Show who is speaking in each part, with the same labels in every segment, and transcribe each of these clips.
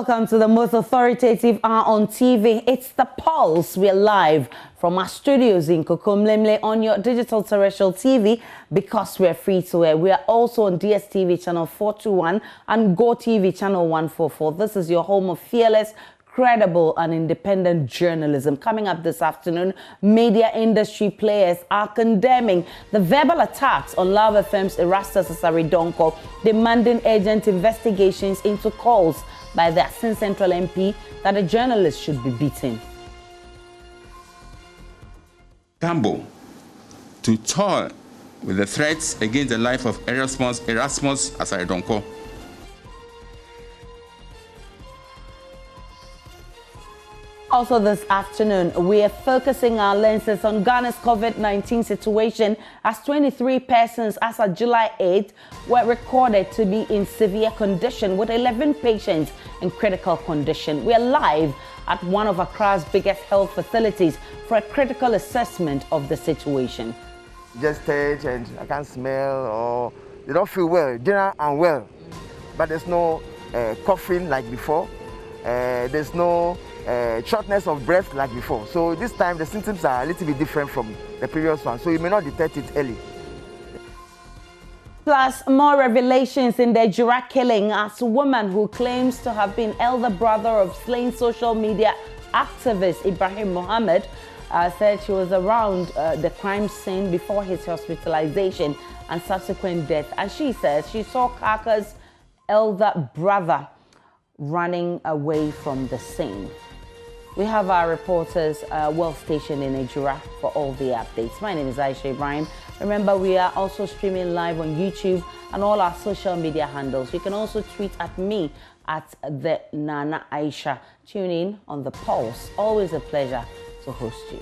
Speaker 1: Welcome to the most authoritative hour on TV. It's The Pulse. We're live from our studios in Kokomlemle on your digital terrestrial TV because we're free to air. We are also on DSTV channel 421 and Go TV channel 144. This is your home of fearless, credible and independent journalism. Coming up this afternoon, media industry players are condemning the verbal attacks on Love FM's Erastus Asaridonko, demanding urgent investigations into calls by the Asin Central MP that a journalist should be beaten.
Speaker 2: Gamble to toy with the threats against the life of Erasmus Asaridonko.
Speaker 1: Also this afternoon, we are focusing our lenses on Ghana's COVID-19 situation as 23 persons as of July 8th were recorded to be in severe condition with 11 patients in critical condition. We are live at one of Accra's biggest health facilities for a critical assessment of the situation.
Speaker 3: Just stage and I can't smell or they don't feel well, general unwell, but there's no coughing like before, there's no shortness of breath like before. So this time the symptoms are a little bit different from the previous one, so you may not detect it early.
Speaker 1: Plus, more revelations in the Jura killing as a woman who claims to have been elder brother of slain social media activist Ibrahim Mohammed said she was around the crime scene before his hospitalization and subsequent death. And she says she saw Kaka's elder brother running away from the scene. We have our reporters well stationed in Ejura for all the updates. My name is Aisha Ibrahim. Remember, we are also streaming live on YouTube and all our social media handles. You can also tweet at me at the Nana Aisha. Tune in on The Pulse. Always a pleasure to host you.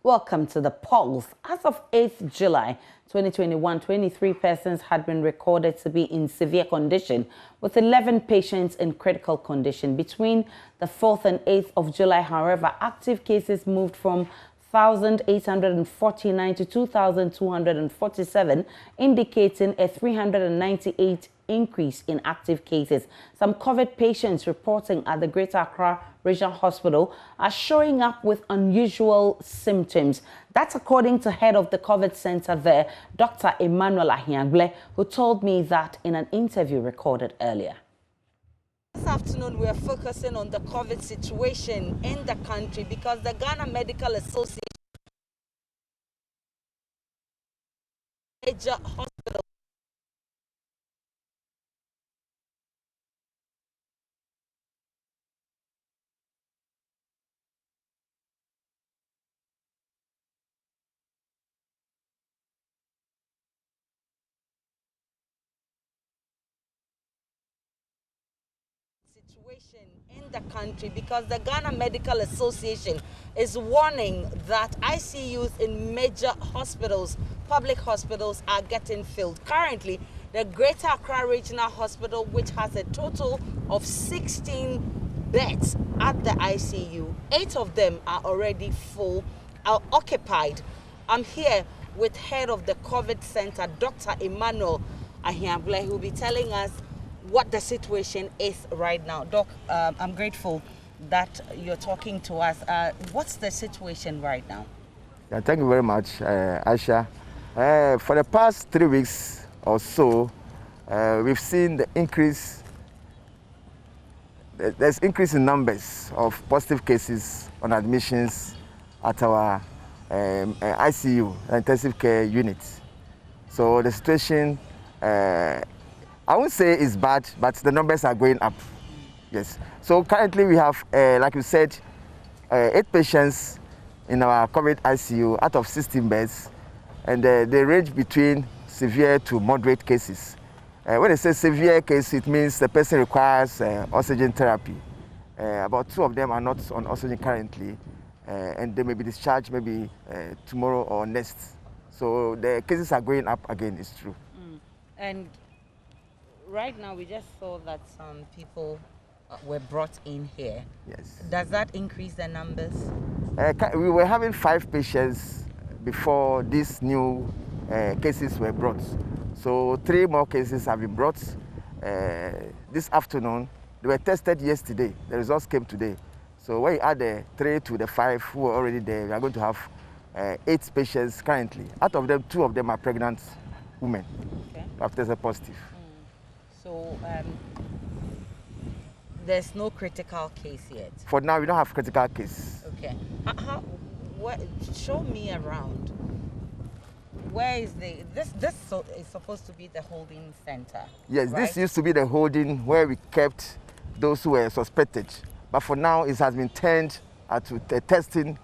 Speaker 1: Welcome to The Pulse. As of 8th July 2021, 23 persons had been recorded to be in severe condition, with 11 patients in critical condition. Between the 4th and 8th of July, however, active cases moved from 1,849 to 2,247, indicating a 398 increase in active cases. Some COVID patients reporting at the Greater Accra Regional Hospital are showing up with unusual symptoms. That's according to head of the COVID center there, Dr. Emmanuel Ahiagle, who told me that in an interview recorded earlier. This afternoon, we are focusing on the COVID situation in the country because the Ghana Medical Association major hospital situation in the country because the Ghana Medical Association is warning that ICUs in major hospitals, public hospitals, are getting filled. Currently, the Greater Accra Regional Hospital, which has a total of 16 beds at the ICU, 8 of them are already full, are occupied. I'm here with head of the COVID center, Dr. Emmanuel Ahiagle, who will be telling us what the situation is right now. Doc, I'm grateful that you're talking to us. What's the situation right now?
Speaker 3: Yeah, thank you very much, Aisha. For the past 3 weeks or so, we've seen the increase. There's increase in numbers of positive cases on admissions at our ICU, intensive care units. So the situation, I won't say it's bad, but the numbers are going up. Yes. So currently we have, like you said, 8 patients in our COVID ICU out of 16 beds, and they range between severe to moderate cases. When they say severe case, it means the person requires oxygen therapy. About 2 of them are not on oxygen currently, and they may be discharged maybe tomorrow or next. So the cases are going up again, it's true.
Speaker 1: And right now, we just saw that some people were brought in here.
Speaker 3: Yes.
Speaker 1: Does that increase the numbers?
Speaker 3: We were having 5 patients before this new cases were brought. So 3 more cases have been brought this afternoon. They were tested yesterday. The results came today. So when you add the 3 to the 5 who were already there, we are going to have 8 patients currently. Out of them, 2 of them are pregnant women who have tested positive.
Speaker 1: So there's no critical case yet?
Speaker 3: For now, we don't have critical case.
Speaker 1: Okay. Show me around. Where is this is supposed to be the holding center?
Speaker 3: Yes,
Speaker 1: right?
Speaker 3: This used to be the holding where we kept those who were suspected. But for now, it has been turned to a testing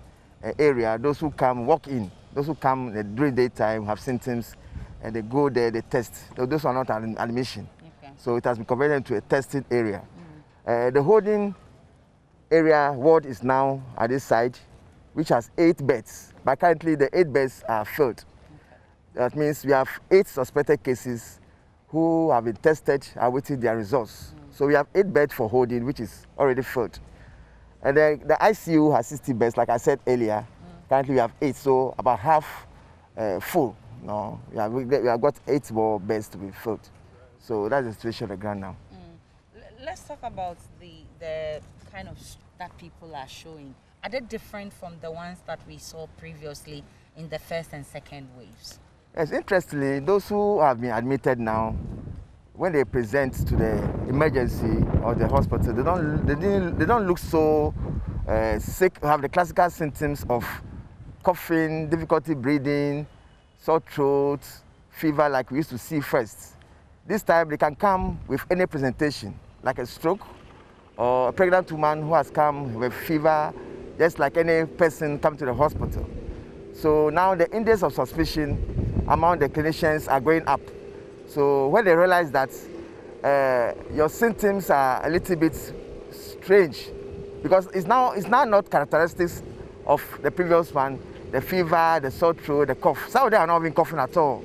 Speaker 3: area. Those who come, walk in. Those who come during daytime, have symptoms, and they go there, they test. Those are not an admission.
Speaker 1: Okay.
Speaker 3: So it has been converted to a testing area. The holding area ward is now at this side, which has 8 beds. But currently, the 8 beds are filled. That means we have 8 suspected cases who have been tested, are waiting their results. So we have 8 beds for holding, which is already filled. And the ICU has 60 beds, like I said earlier. Currently we have 8, so about half full. No, we have got 8 more beds to be filled. So that's the situation on the ground now.
Speaker 1: Let's talk about the kind of that people are showing. Are they different from the ones that we saw previously in the first and second waves?
Speaker 3: Yes, interestingly, those who have been admitted now, when they present to the emergency or the hospital, they don't look so sick, have the classical symptoms of coughing, difficulty breathing, sore throat, fever like we used to see first. This time they can come with any presentation, like a stroke or a pregnant woman who has come with fever, just like any person come to the hospital. So now the index of suspicion among the clinicians are going up. So when they realize that your symptoms are a little bit strange, because it's now not characteristics of the previous one, the fever, the sore throat, the cough. Some of them are not even coughing at all.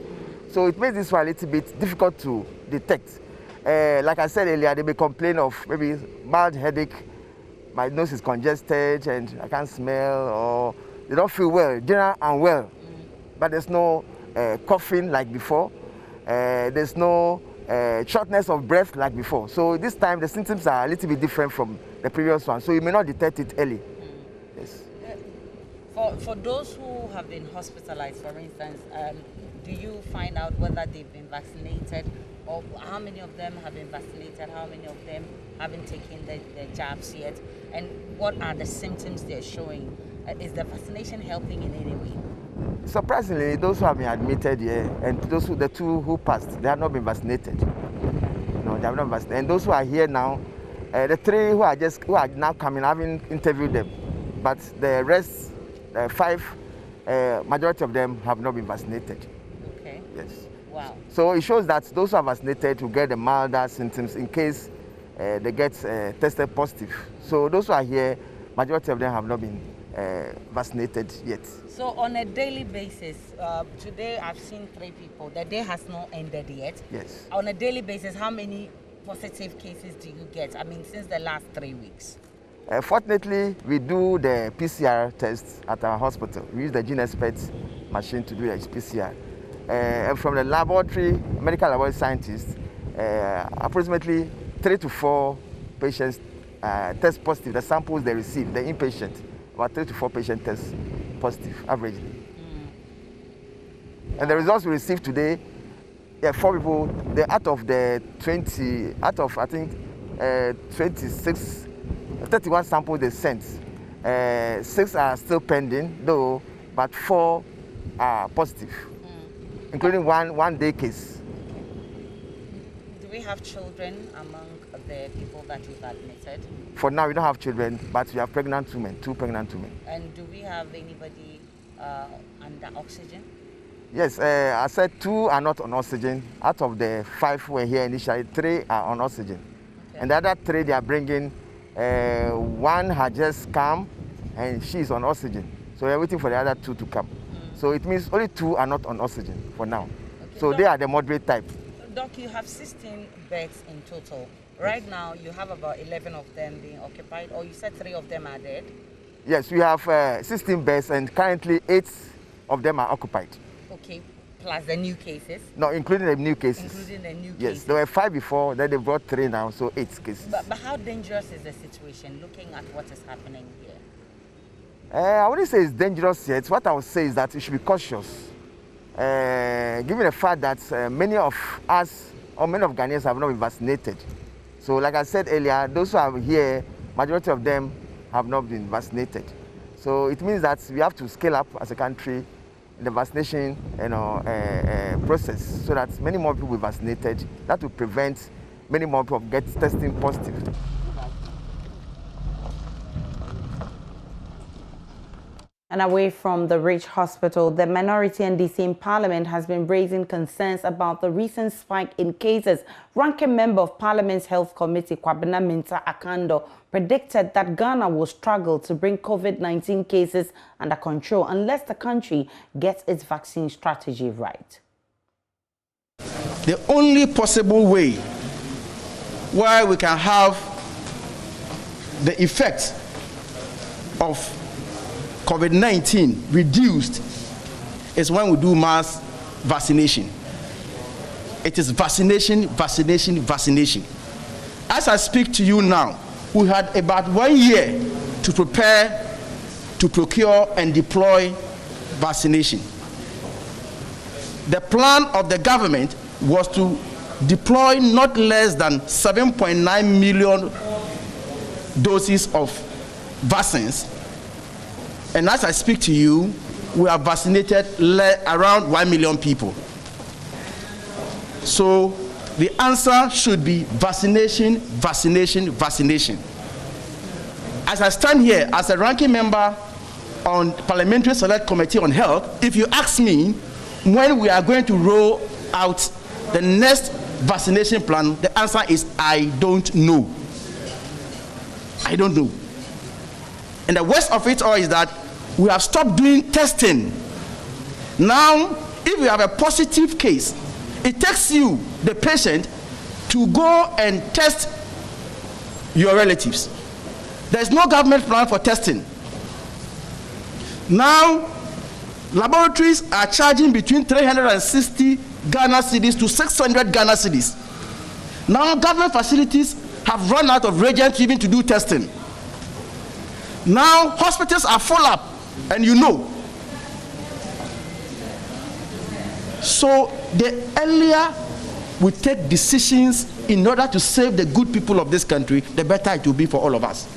Speaker 3: So it makes this one a little bit difficult to detect. Like I said earlier, they may complain of maybe mild headache, my nose is congested and I can't smell, or they don't feel well, general unwell, but there's no coughing like before. There's no shortness of breath like before. So this time the symptoms are a little bit different from the previous one, so you may not detect it early. Yes.
Speaker 1: For those who have been hospitalized, for instance, do you find out whether they've been vaccinated, or how many of them have been vaccinated, how many of them haven't taken the jabs yet, and what are the symptoms they're showing? Is the vaccination helping in any way?
Speaker 3: Surprisingly, those who have been admitted here, and the 2 who passed, they have not been vaccinated. No, they have not vaccinated. And those who are here now, the 3 who are now coming, I haven't interviewed them, but the rest, 5, majority of them have not been vaccinated.
Speaker 1: Okay.
Speaker 3: Yes.
Speaker 1: Wow.
Speaker 3: So it shows that those who are vaccinated will get the milder symptoms in case they get tested positive. So those who are here, majority of them have not been vaccinated yet.
Speaker 1: So on a daily basis, today I've seen 3 people. The day has not ended yet.
Speaker 3: Yes.
Speaker 1: On a daily basis, how many positive cases do you get? I mean, since the last 3 weeks.
Speaker 3: Fortunately, we do the PCR tests at our hospital. We use the GeneXpert machine to do the PCR. And from the laboratory, medical laboratory scientists, approximately 3 to 4 patients test positive. The samples they receive, the inpatient, about 3 to 4 patients test positive, averagely. And the results we received today, 4 people, out of the 20, out of I think 26, 31 samples they sent, 6 are still pending, though, but 4 are positive, including one day case.
Speaker 1: Do we have children among the people that you've admitted?
Speaker 3: For now, we don't have children, but we have pregnant women, 2 pregnant women.
Speaker 1: And do we have anybody under oxygen?
Speaker 3: Yes, I said 2 are not on oxygen. Out of the 5 who were here initially, 3 are on oxygen. Okay. And the other 3 they are bringing, 1 had just come and she's on oxygen. So we're waiting for the other 2 to come. So it means only 2 are not on oxygen for now. Okay. So Doc, they are the moderate type.
Speaker 1: Doc, you have 16 beds in total. Right now, you have about 11 of them being occupied, or you said 3 of them are dead?
Speaker 3: Yes, we have 16 beds, and currently 8 of them are occupied.
Speaker 1: Okay. Plus the new cases?
Speaker 3: No, including the new cases.
Speaker 1: Including the new cases.
Speaker 3: Yes, there were 5 before, then they brought 3 now, so 8 cases.
Speaker 1: But how dangerous is the situation looking at what is happening here?
Speaker 3: I wouldn't say it's dangerous yet. What I would say is that we should be cautious. Given the fact that many of us, or many of Ghanaians have not been vaccinated. So like I said earlier, those who are here, majority of them have not been vaccinated. So it means that we have to scale up as a country in the vaccination process so that many more people will be vaccinated. That will prevent many more people from testing positive.
Speaker 1: And away from the Rich Hospital, the minority NDC in Parliament has been raising concerns about the recent spike in cases. Ranking member of Parliament's Health Committee, Kwabena Minta Akando, predicted that Ghana will struggle to bring COVID-19 cases under control unless the country gets its vaccine strategy right.
Speaker 4: The only possible way where we can have the effect of COVID-19 reduced is when we do mass vaccination. It is vaccination, vaccination, vaccination. As I speak to you now, we had about 1 year to prepare, to procure and deploy vaccination. The plan of the government was to deploy not less than 7.9 million doses of vaccines. And as I speak to you, we have vaccinated around 1 million people. So the answer should be vaccination, vaccination, vaccination. As I stand here as a ranking member on Parliamentary Select Committee on Health, if you ask me when we are going to roll out the next vaccination plan, the answer is I don't know. I don't know. And the worst of it all is that we have stopped doing testing. Now, if you have a positive case, it takes you, the patient, to go and test your relatives. There's no government plan for testing. Now, laboratories are charging between 360 Ghana cedis to 600 Ghana cedis. Now, government facilities have run out of reagents even to do testing. Now, hospitals are full up, and you know. So, the earlier we take decisions in order to save the good people of this country, the better it will be for all of us.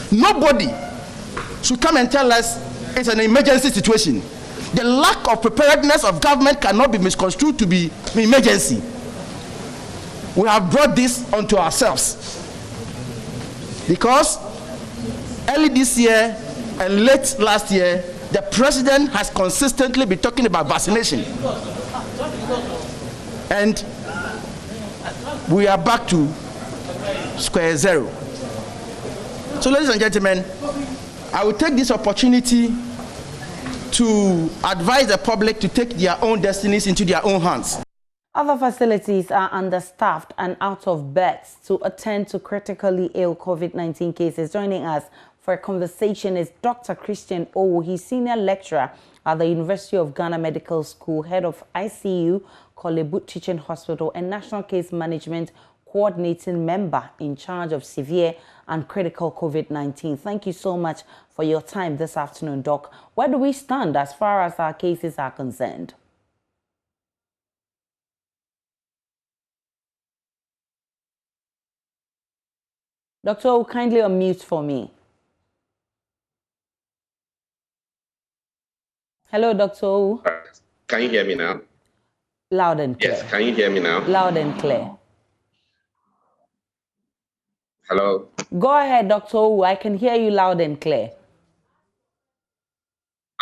Speaker 4: Nobody should come and tell us it's an emergency situation. The lack of preparedness of government cannot be misconstrued to be an emergency. We have brought this onto ourselves because early this year and late last year, the president has consistently been talking about vaccination. And we are back to square zero. So, ladies and gentlemen, I will take this opportunity to advise the public to take their own destinies into their own hands.
Speaker 1: Other facilities are understaffed and out of beds to attend to critically ill COVID-19 cases. Joining us for a conversation is Dr. Christian Owo. He's senior lecturer at the University of Ghana Medical School, head of ICU, Kolebut Teaching Hospital, and National Case Management Coordinating Member in charge of severe and critical COVID-19. Thank you so much for your time this afternoon, Doc. Where do we stand as far as our cases are concerned? Doctor, kindly unmute for me. Hello, Dr.
Speaker 5: Can you hear me now?
Speaker 1: Loud and clear.
Speaker 5: Yes, can you hear me now?
Speaker 1: Loud and clear.
Speaker 5: Hello?
Speaker 1: Go ahead, Dr. I can hear you loud and clear.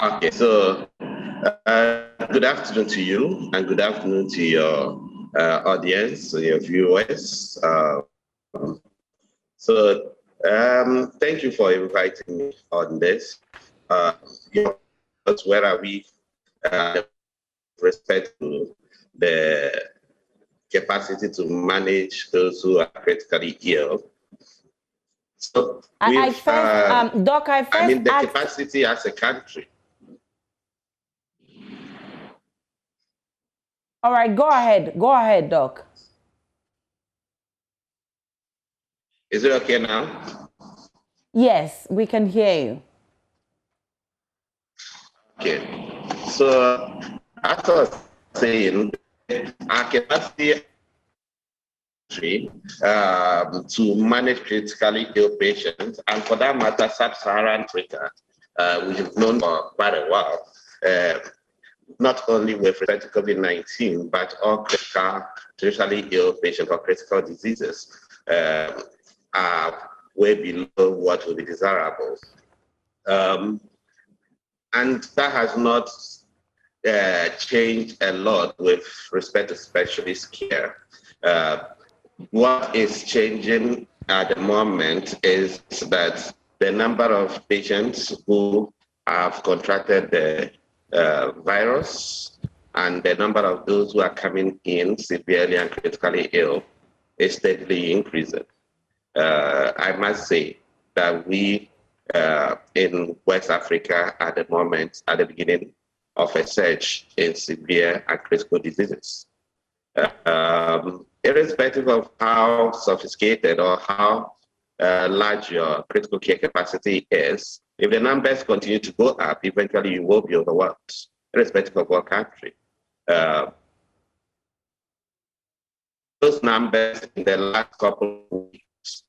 Speaker 5: Okay, so good afternoon to you and good afternoon to your audience, your viewers. Thank you for inviting me on this. Where are we with respect to the capacity to manage those who are critically ill? So
Speaker 1: Doc, I mean
Speaker 5: the capacity as a country.
Speaker 1: All right, go ahead. Go ahead, Doc.
Speaker 5: Is it okay now?
Speaker 1: Yes, we can hear you.
Speaker 5: Okay. So, as I was saying, our capacity to manage critically ill patients, and for that matter, sub-Saharan Africa, we have known for quite a while, not only with respect to COVID-19, but all critically ill patients or critical diseases are way below what would be desirable. And that has not changed a lot with respect to specialist care. What is changing at the moment is that the number of patients who have contracted the virus and the number of those who are coming in severely and critically ill is steadily increasing. I must say that we in West Africa at the moment, at the beginning of a surge in severe and critical diseases. Irrespective of how sophisticated or how large your critical care capacity is, if the numbers continue to go up, eventually you will be overwhelmed, irrespective of what country. Those numbers in the last couple of weeks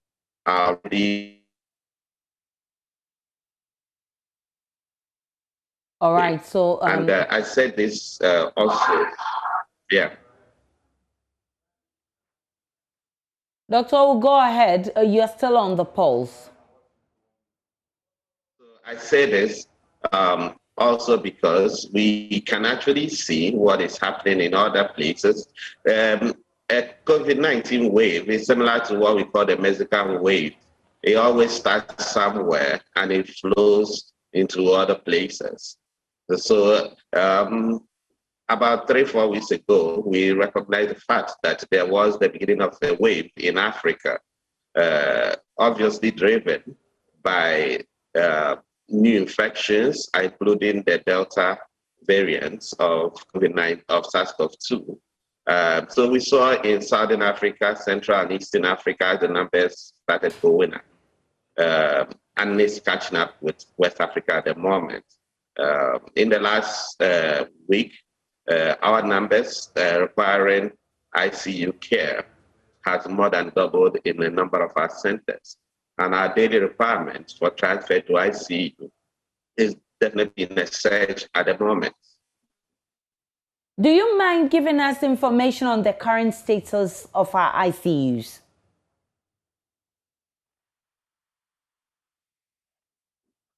Speaker 5: are really.
Speaker 1: All right, so
Speaker 5: and I said this also, yeah.
Speaker 1: Doctor, go ahead. You're still on the pulse.
Speaker 5: I say this also because we can actually see what is happening in other places. A COVID-19 wave is similar to what we call the Mexican wave. It always starts somewhere and it flows into other places. So about 3-4 weeks ago, we recognized the fact that there was the beginning of a wave in Africa, obviously driven by new infections, including the Delta variants of COVID-19 of SARS-CoV-2. So we saw in Southern Africa, Central and Eastern Africa, the numbers started going up, and it's catching up with West Africa at the moment. In the last week, our numbers requiring ICU care has more than doubled in the number of our centers. And our daily requirement for transfer to ICU is definitely in a surge at the moment.
Speaker 1: Do you mind giving us information on the current status of our ICUs?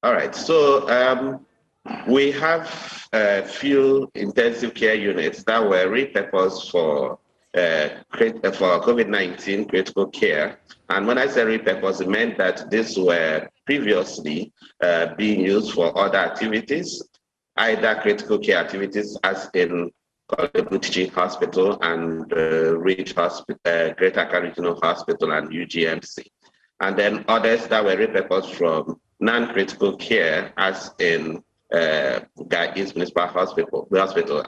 Speaker 5: All right, so we have a few intensive care units that were repurposed for COVID-19 critical care. And when I say repurposed, it meant that these were previously being used for other activities, either critical care activities as in Teaching Hospital and Reach Hospital, Greater Accra Regional Hospital and UGMC. And then others that were repurposed from non-critical care as in Guy East Municipal Hospital,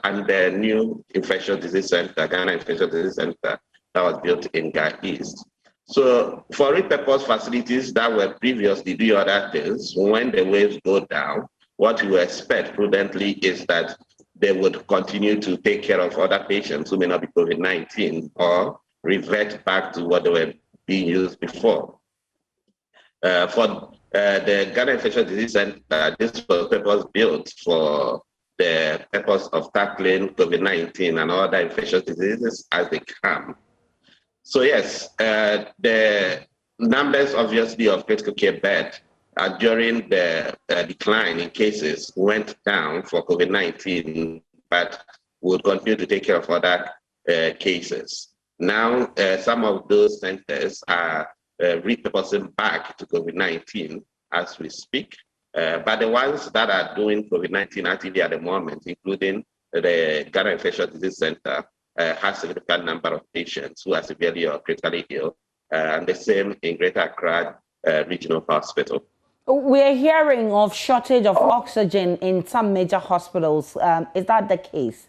Speaker 5: and the new infectious disease center, Ghana Infectious Disease Center, that was built in Guy East. So for repurposed facilities that were previously doing other things, when the waves go down, what we expect prudently is that they would continue to take care of other patients who may not be COVID-19 or revert back to what they were being used before. For the Ghana Infectious Disease Center, this was purpose-built for the purpose of tackling COVID-19 and other infectious diseases as they come. So yes, the numbers obviously of critical care bed during the decline in cases went down for COVID-19, but would continue to take care of other cases. Now, some of those centers are repurposing back to COVID-19 as we speak. But the ones that are doing COVID-19 actively at the moment, including the Ghana Infectious Disease Center, has a significant number of patients who are severely or critically ill, and the same in Greater Accra Regional Hospital.
Speaker 1: We're hearing of shortage of oxygen in some major hospitals. Is that the case?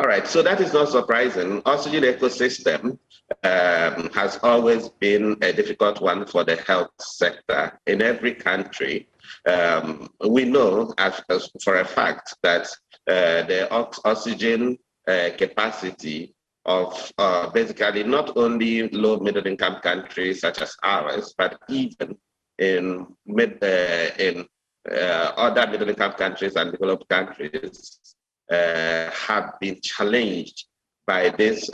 Speaker 5: All right, so that is not surprising. Oxygen ecosystem has always been a difficult one for the health sector in every country. We know as for a fact that the oxygen capacity of basically not only low middle income countries such as ours, but even in other middle income countries and developed countries have been challenged by this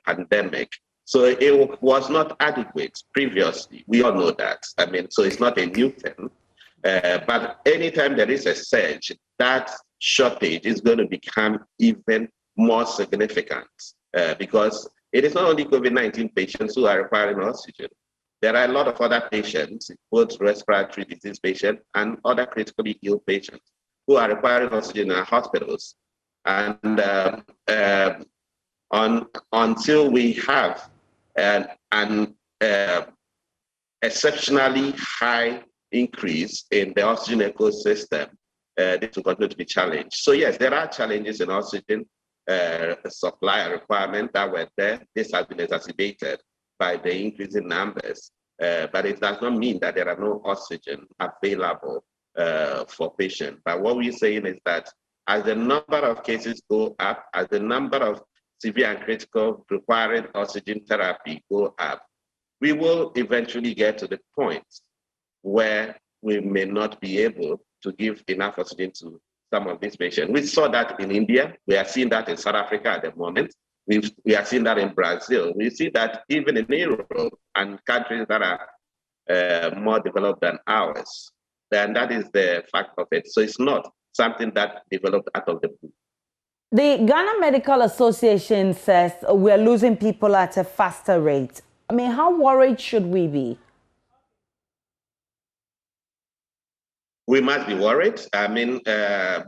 Speaker 5: pandemic. So it was not adequate previously. We all know that. I mean, so it's not a new thing. But anytime there is a surge, that shortage is going to become even more significant because it is not only COVID-19 patients who are requiring oxygen. There are a lot of other patients, both respiratory disease patients and other critically ill patients, who are requiring oxygen in our hospitals. And until we have an exceptionally high increase in the oxygen ecosystem, this will continue to be challenged. So yes, there are challenges in oxygen supply and requirement that were there. This has been exacerbated by the increasing numbers, but it does not mean that there are no oxygen available for patients. But what we're saying is that as the number of cases go up, as the number of severe and critical requiring oxygen therapy go up, we will eventually get to the point where we may not be able to give enough oxygen to some of these patients. We saw that in India. We are seeing that in South Africa at the moment. We are seeing that in Brazil. We see that even in Europe and countries that are more developed than ours. And that is the fact of it. So it's not something that developed out of the blue.
Speaker 1: The Ghana Medical Association says we're losing people at a faster rate. I mean, how worried should we be?
Speaker 5: We must be worried. I mean, the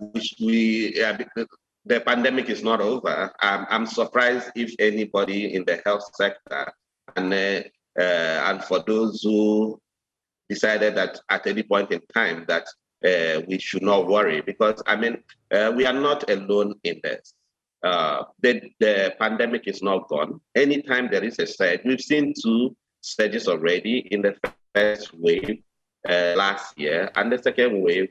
Speaker 5: pandemic is not over. I'm surprised if anybody in the health sector and for those who decided that at any point in time that we should not worry, because I mean, we are not alone in this. The pandemic is not gone. Anytime there is a surge, we've seen 2 surges already in the first wave last year, and the second wave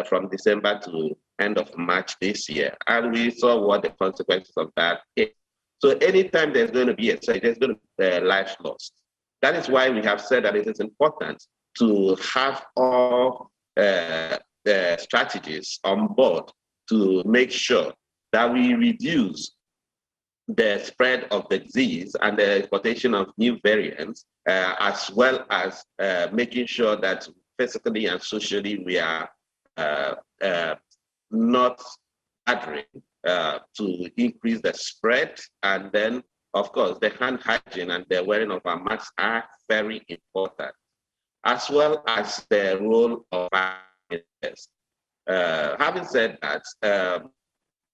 Speaker 5: from December to end of March this year. And we saw what the consequences of that is. So anytime there's going to be a surge, there's going to be lives lost. That is why we have said that it is important to have all strategies on board to make sure that we reduce the spread of the disease and the importation of new variants, as well as making sure that physically and socially we are not gathering to increase the spread. And then, of course, the hand hygiene and the wearing of our masks are very important, as well as the role of our ministers. Having said that,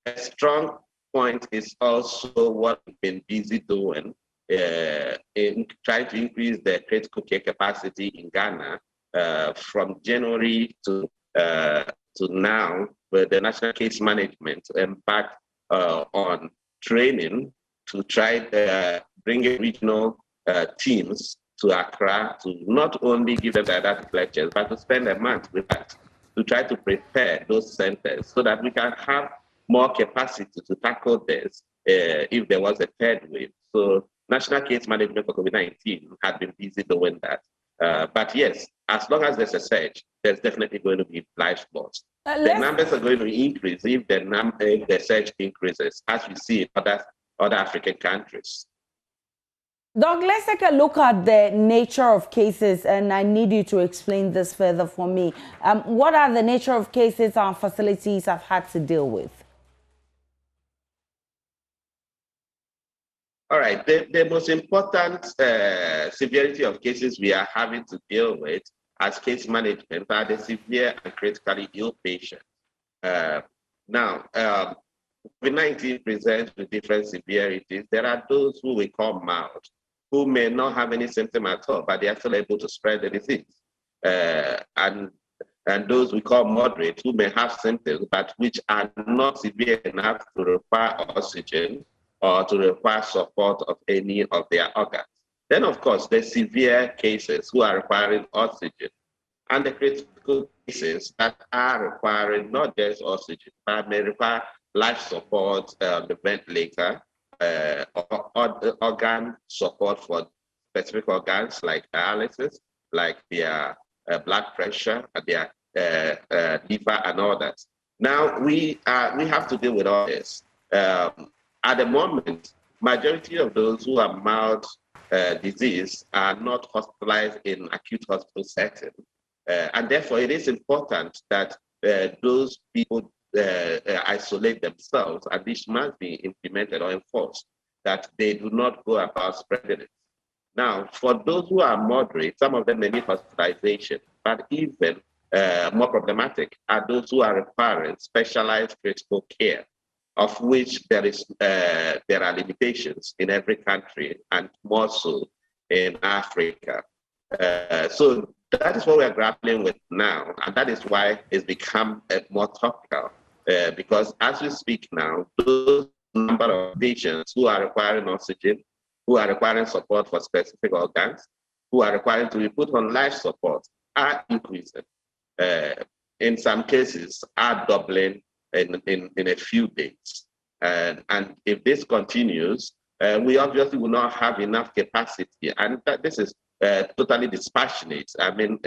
Speaker 5: a strong point is also what we've been busy doing in trying to increase the critical care capacity in Ghana from January to now, where the National Case Management embarked on training to try to bring in regional teams to Accra to not only give them didactic lectures, but to spend a month with us to try to prepare those centers so that we can have more capacity to tackle this if there was a third wave. So National Case Management for COVID-19 had been busy doing that. But yes, as long as there's a surge, there's definitely going to be lives lost. The numbers are going to increase if the surge increases, as we see in other African countries.
Speaker 1: Doc, let's take a look at the nature of cases, and I need you to explain this further for me. What are the nature of cases our facilities have had to deal with?
Speaker 5: All right, the most important severity of cases we are having to deal with as case management are the severe and critically ill patients. Now, COVID-19 presents with different severities. There are those who we call mild, who may not have any symptom at all, but they are still able to spread the disease. And and those we call moderate, who may have symptoms, but which are not severe enough to require oxygen or to require support of any of their organs. Then, of course, the severe cases who are requiring oxygen, and the critical cases that are requiring not just oxygen, but may require life support, the ventilator, or organ support for specific organs like dialysis, like their blood pressure, their liver, and all that. Now we have to deal with all this. At the moment, majority of those who are mild disease are not hospitalized in acute hospital setting, and therefore it is important that those people isolate themselves, and this must be implemented or enforced, that they do not go about spreading it. Now, for those who are moderate, some of them may need hospitalization, but even more problematic are those who are requiring specialized critical care, of which there are limitations in every country, and more so in Africa. So that is what we are grappling with now, and that is why it's become more topical, because as we speak now, those number of patients who are requiring oxygen, who are requiring support for specific organs, who are requiring to be put on life support are increasing. In some cases, are doubling in a few days. And if this continues, we obviously will not have enough capacity. And this is totally dispassionate. I mean,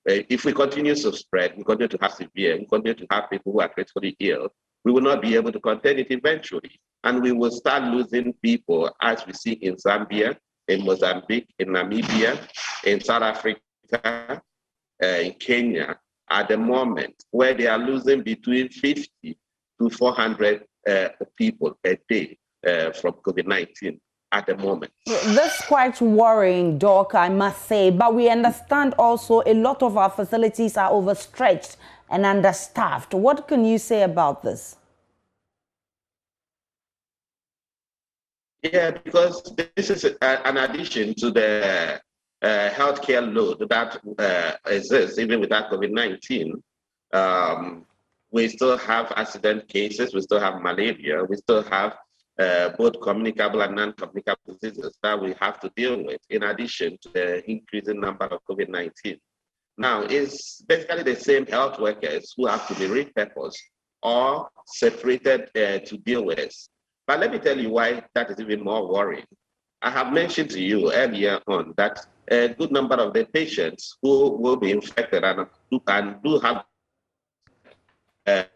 Speaker 5: if we continue to spread, we continue to have severe, we continue to have people who are critically ill, we will not be able to contain it eventually. And we will start losing people, as we see in Zambia, in Mozambique, in Namibia, in South Africa, in Kenya, at the moment, where they are losing between 50 to 400 people a day from COVID-19 at the moment.
Speaker 1: That's quite worrying, Doc, I must say. But we understand also a lot of our facilities are overstretched and understaffed. What can you say about this?
Speaker 5: Yeah, because this is an addition to the healthcare load that exists even without COVID-19. We still have accident cases, we still have malaria, we still have both communicable and non-communicable diseases that we have to deal with, in addition to the increasing number of COVID-19. Now, it's basically the same health workers who have to be repurposed or separated to deal with this. But let me tell you why that is even more worrying. I have mentioned to you earlier on that a good number of the patients who will be infected and do have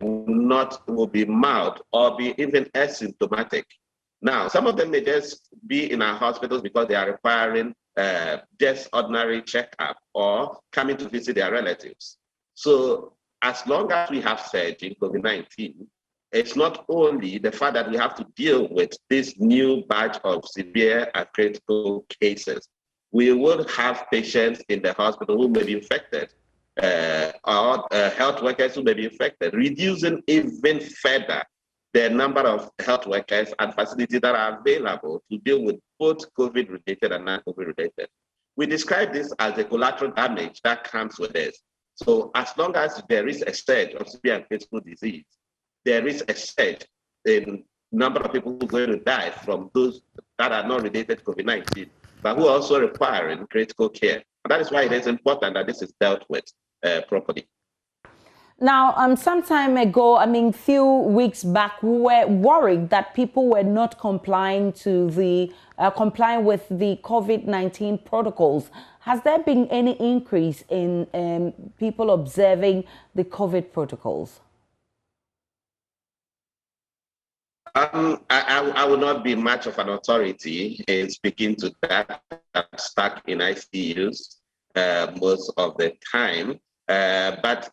Speaker 5: will be mild or be even asymptomatic. Now, some of them may just be in our hospitals because they are requiring just ordinary checkup or coming to visit their relatives. So as long as we have surge in COVID-19, it's not only the fact that we have to deal with this new batch of severe and critical cases. We will have patients in the hospital who may be infected, or health workers who may be infected, reducing even further the number of health workers and facilities that are available to deal with both COVID-related and non-COVID-related. We describe this as the collateral damage that comes with this. So as long as there is a surge of severe and critical disease, there is a surge in number of people who are going to die from those that are not related to COVID-19, but who are also requiring critical care. And that is why it is important that this is dealt with properly.
Speaker 1: Now, some time ago, few weeks back, we were worried that people were not complying to the complying with the COVID-19 protocols. Has there been any increase in people observing the COVID protocols?
Speaker 5: I will not be much of an authority in speaking to that. I'm stuck in ICUs most of the time, but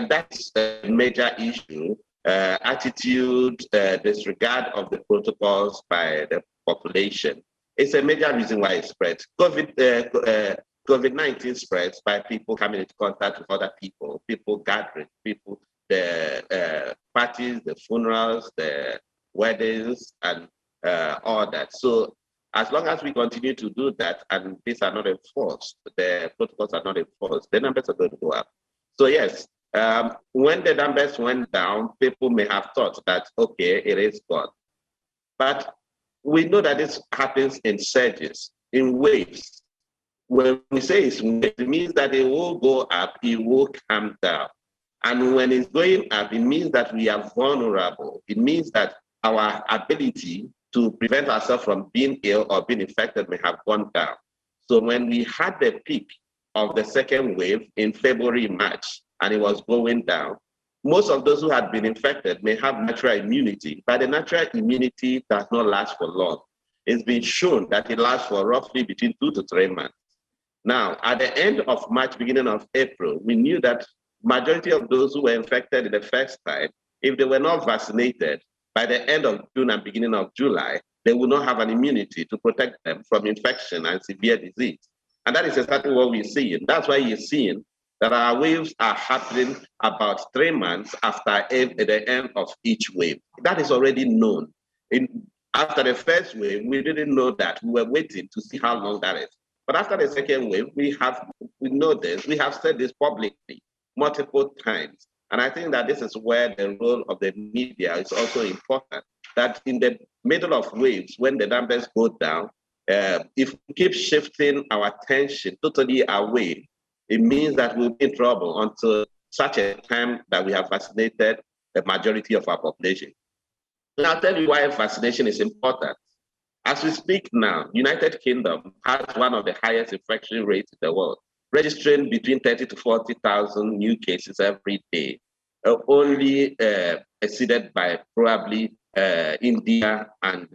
Speaker 5: that's a major issue. Attitude, disregard of the protocols by the population. It's a major reason why it spreads. COVID-19 spreads by people coming into contact with other people, people gathering, the parties, the funerals, the weddings, and all that. So as long as we continue to do that and these are not enforced, the protocols are not enforced, the numbers are going to go up. So yes, when the numbers went down, people may have thought that, okay, it is gone. But we know that this happens in surges, in waves. When we say it's waves, it means that it will go up, it will come down. And when it's going up, it means that we are vulnerable. It means that our ability to prevent ourselves from being ill or being infected may have gone down. So when we had the peak of the second wave in February, March, and it was going down, most of those who had been infected may have natural immunity, but the natural immunity does not last for long. It's been shown that it lasts for roughly between 2 to 3 months. Now, at the end of March, beginning of April, we knew that majority of those who were infected the first time, if they were not vaccinated, by the end of June and beginning of July, they will not have an immunity to protect them from infection and severe disease. And that is exactly what we're seeing. That's why you're seeing that our waves are happening about 3 months after the end of each wave. That is already known. After the first wave, we didn't know that. We were waiting to see how long that is. But after the second wave, we know this. We have said this publicly multiple times. And I think that this is where the role of the media is also important. That in the middle of waves, when the numbers go down, if we keep shifting our attention totally away, it means that we'll be in trouble until such a time that we have vaccinated the majority of our population. And I'll tell you why vaccination is important. As we speak now, United Kingdom has one of the highest infection rates in the world, registering between 30 to 40,000 new cases every day, only exceeded by probably India and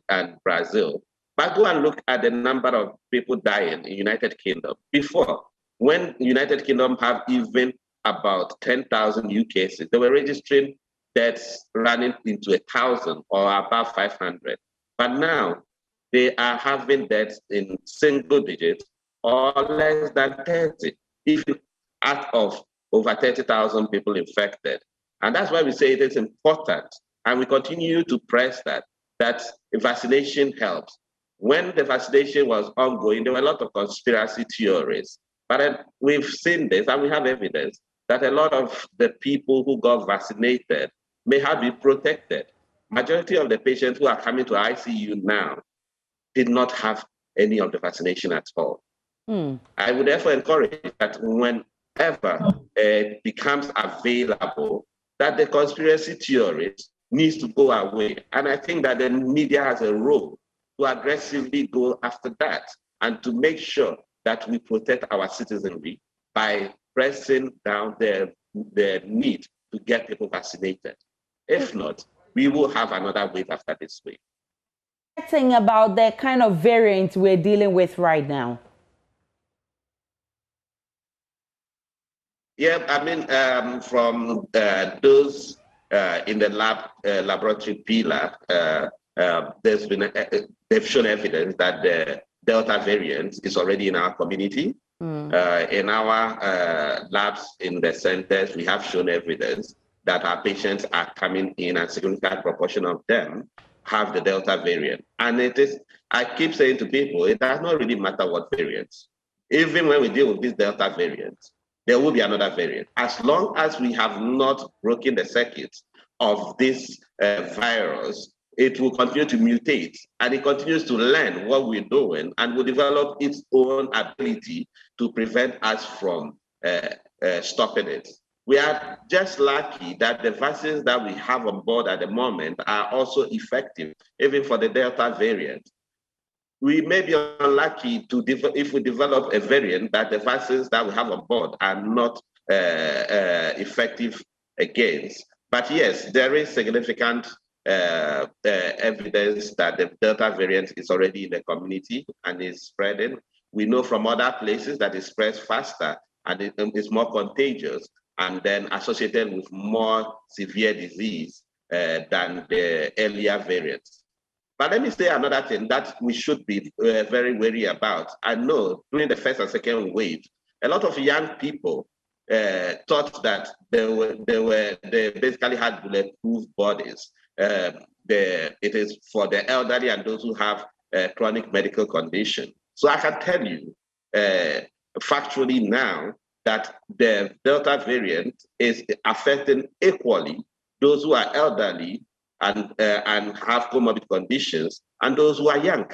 Speaker 5: Brazil. But go and look at the number of people dying in United Kingdom. Before, when United Kingdom have even about 10,000 new cases, they were registering deaths running into 1,000 or above 500. But now, they are having deaths in single digits or less than 30, if out of over 30,000 people infected. And that's why we say it is important. And we continue to press that vaccination helps. When the vaccination was ongoing, there were a lot of conspiracy theories. But we've seen this, and we have evidence that a lot of the people who got vaccinated may have been protected. Majority of the patients who are coming to ICU now did not have any of the vaccination at all. I would therefore encourage that whenever it becomes available, that the conspiracy theories needs to go away. And I think that the media has a role to aggressively go after that and to make sure that we protect our citizenry by pressing down the need to get people vaccinated. If not, we will have another wave after this wave.
Speaker 1: Thing about the kind of variant we're dealing with right now?
Speaker 5: Yeah, I mean, from those in the laboratory pillar, there's been they've shown evidence that the Delta variant is already in our community. In our labs in the centers, we have shown evidence that our patients are coming in, and a significant proportion of them have the Delta variant. And it is, I keep saying to people, it does not really matter what variants. Even when we deal with this Delta variant, there will be another variant. As long as we have not broken the circuit of this virus, it will continue to mutate, and it continues to learn what we're doing and will develop its own ability to prevent us from stopping it. We are just lucky that the vaccines that we have on board at the moment are also effective, even for the Delta variant. We may be unlucky if we develop a variant that the vaccines that we have on board are not effective against. But yes, there is significant evidence that the Delta variant is already in the community and is spreading. We know from other places that it spreads faster and it is more contagious and then associated with more severe disease than the earlier variants. But let me say another thing that we should be very wary about. I know during the first and second wave, a lot of young people thought that they basically had bulletproof bodies. It is for the elderly and those who have chronic medical condition. So I can tell you factually now that the Delta variant is affecting equally those who are elderly and have comorbid conditions and those who are young.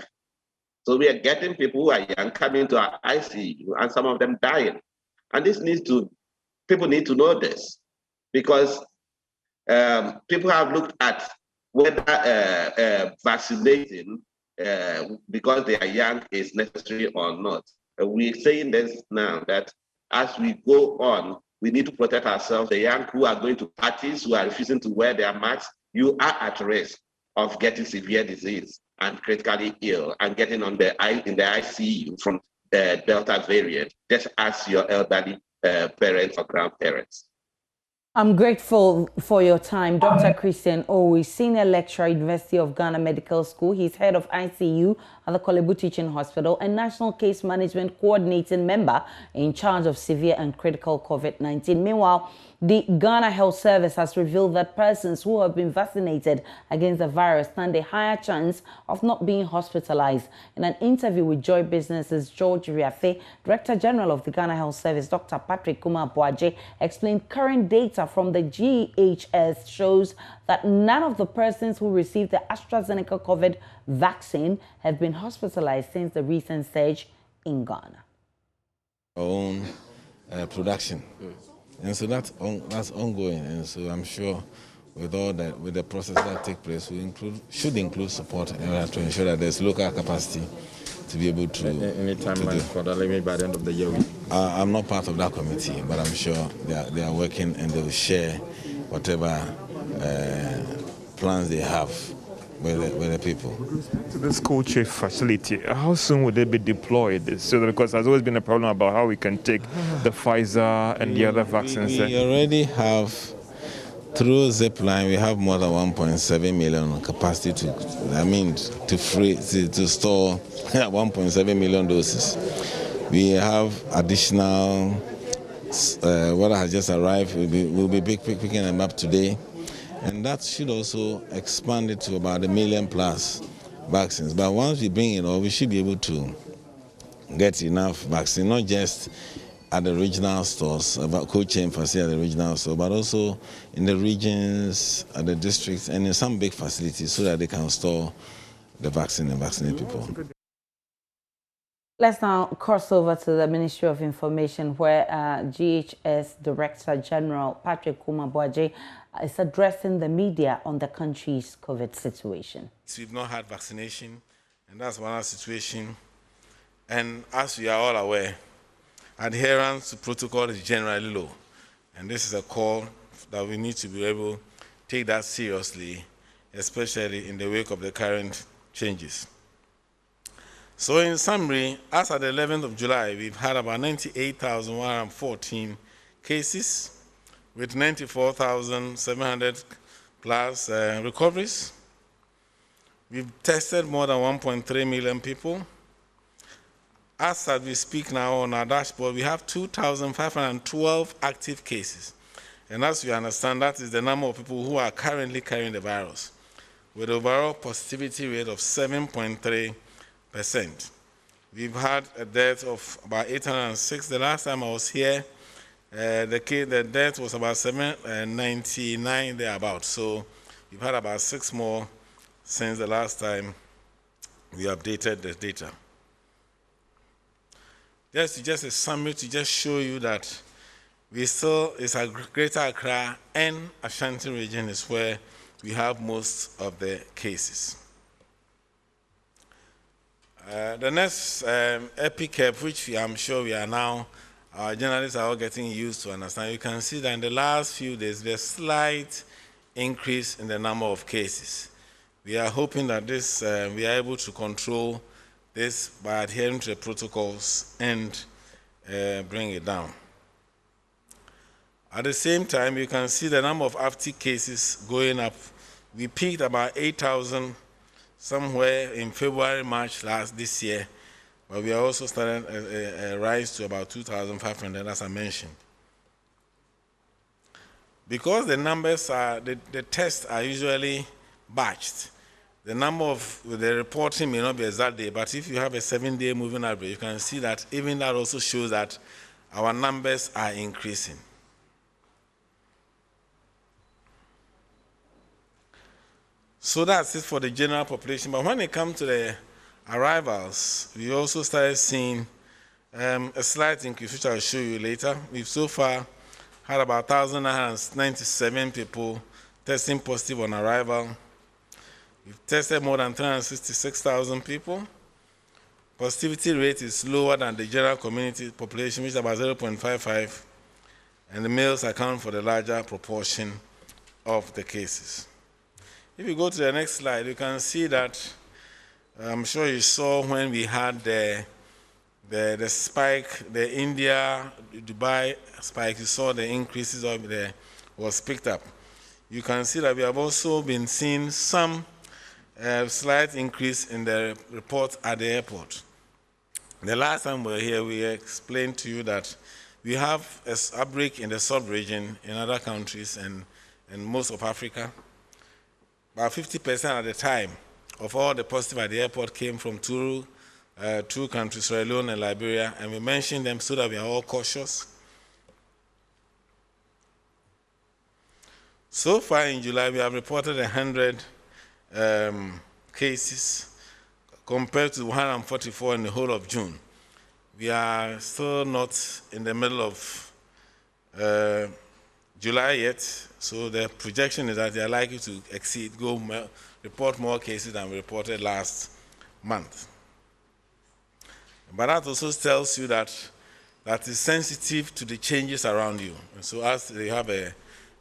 Speaker 5: So we are getting people who are young coming to our ICU and some of them dying. And people need to know this, because people have looked at whether vaccinating because they are young is necessary or not. We're saying this now, that as we go on, we need to protect ourselves. The young who are going to parties, who are refusing to wear their masks, you are at risk of getting severe disease and critically ill and getting in the ICU from the Delta variant, just as your elderly parents or grandparents.
Speaker 1: I'm grateful for your time, Dr. Christian Owi, Senior Lecturer, University of Ghana Medical School. He's head of ICU at the Kolebu Teaching Hospital and National Case Management Coordinating Member in charge of severe and critical COVID-19. Meanwhile, the Ghana Health Service has revealed that persons who have been vaccinated against the virus stand a higher chance of not being hospitalized. In an interview with Joy Business's George Riafe, Director General of the Ghana Health Service, Dr. Patrick Kuma-Boaje, explained current data from the GHS shows that none of the persons who received the AstraZeneca COVID vaccine have been hospitalized since the recent surge in Ghana.
Speaker 6: Our own production. And so that's ongoing, and so I'm sure with the process that take place, should include support to ensure that there's local capacity to be able to.
Speaker 7: Any timeline for that, maybe by the end of the year?
Speaker 6: I'm not part of that committee, but I'm sure they are working and they will share whatever plans they have with the people.
Speaker 8: With respect to this cold chain facility, how soon would they be deployed? So because there's always been a problem about how we can take the Pfizer and the other vaccines.
Speaker 6: We already have, through Zipline, we have more than 1.7 million capacity to store 1.7 million doses. We have additional, what has just arrived, we'll be picking them up today. And that should also expand it to about 1 million plus vaccines. But once we bring it all, we should be able to get enough vaccine, not just at the regional stores, about cold chain facility at the regional store, but also in the regions, at the districts, and in some big facilities so that they can store the vaccine and vaccinate people.
Speaker 1: Let's now cross over to the Ministry of Information, where GHS Director General Patrick Kuma-Boaje is addressing the media on the country's COVID situation.
Speaker 6: We've not had vaccination, and that's one situation. And as we are all aware, adherence to protocol is generally low. And this is a call that we need to be able to take that seriously, especially in the wake of the current changes. So in summary, as at the 11th of July, we've had about 98,114 cases with 94,700 plus recoveries. We've tested more than 1.3 million people. As we speak now on our dashboard, we have 2,512 active cases. And as we understand, that is the number of people who are currently carrying the virus, with an overall positivity rate of 7.3%. We've had a death of about 806. The last time I was here, the death was about 799 thereabouts. So we've had about 6 more since the last time we updated the data. Just a summary to just show you that we still, it's a Greater Accra and Ashanti region is where we have most of the cases. The next epic curve, which I'm sure we are now, our journalists are all getting used to understand. You can see that in the last few days, there's a slight increase in the number of cases. We are hoping that this, we are able to control this by adhering to the protocols and bring it down. At the same time, you can see the number of active cases going up. We peaked about 8,000 somewhere in February, March this year, but we are also starting a rise to about 2,500, as I mentioned. Because the numbers are, the tests are usually batched, the number of the reporting may not be exact day, but if you have a 7-day moving average, you can see that even that also shows that our numbers are increasing. So that's it for the general population. But when it comes to the arrivals, we also started seeing a slight increase, which I'll show you later. We've so far had about 1,997 people testing positive on arrival. We've tested more than 366,000 people. Positivity rate is lower than the general community population, which is about 0.55, and the males account for the larger proportion of the cases. If you go to the next slide, you can see that I'm sure you saw when we had the spike, the India, Dubai spike, you saw the increases of the was picked up. You can see that we have also been seeing some slight increase in the report at the airport. The last time we were here, we explained to you that we have an outbreak in the sub-region in other countries and most of Africa. About 50% at the time of all the positive at the airport came from two countries, Sierra Leone and Liberia, and we mentioned them so that we are all cautious. So far in July, we have reported 100 cases compared to 144 in the whole of June. We are still not in the middle of July yet, so the projection is that they are likely to report more cases than we reported last month. But that also tells you that is sensitive to the changes around you. And so as they have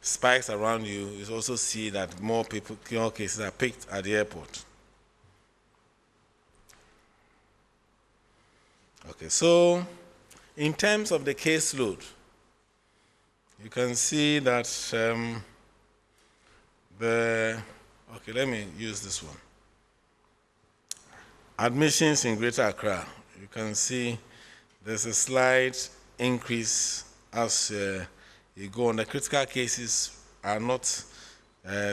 Speaker 6: spikes around you, you also see that more cases are picked at the airport. Okay, so in terms of the caseload, you can see that okay, let me use this one. Admissions in Greater Accra, you can see there's a slight increase as you go on. The critical cases are not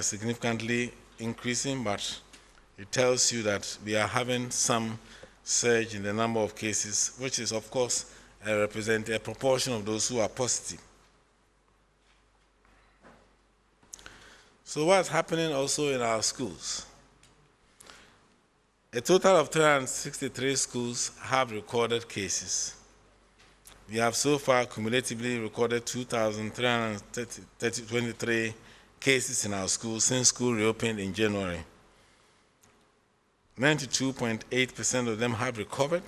Speaker 6: significantly increasing, but it tells you that we are having some surge in the number of cases, which is, of course, represent a proportion of those who are positive. So what's happening also in our schools? A total of 363 schools have recorded cases. We have so far cumulatively recorded 2,323 cases in our schools since school reopened in January. 92.8% of them have recovered.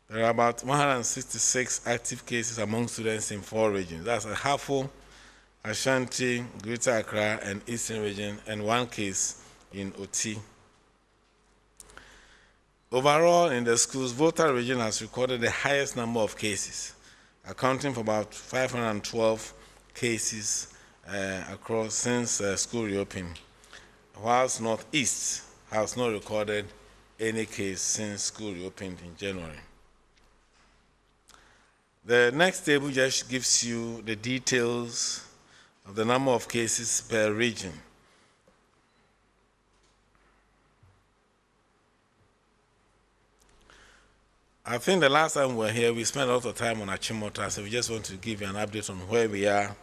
Speaker 6: There are about 166 active cases among students in 4 regions. That's Ahafo, Ashanti, Greater Accra, and Eastern Region, and 1 case in Oti. Overall, in the schools, Volta region has recorded the highest number of cases, accounting for about 512 cases across since school reopened, whilst Northeast has not recorded any case since school reopened in January. The next table just gives you the details of the number of cases per region. I think the last time we were here, we spent a lot of time on Achimota, so we just want to give you an update on where we are.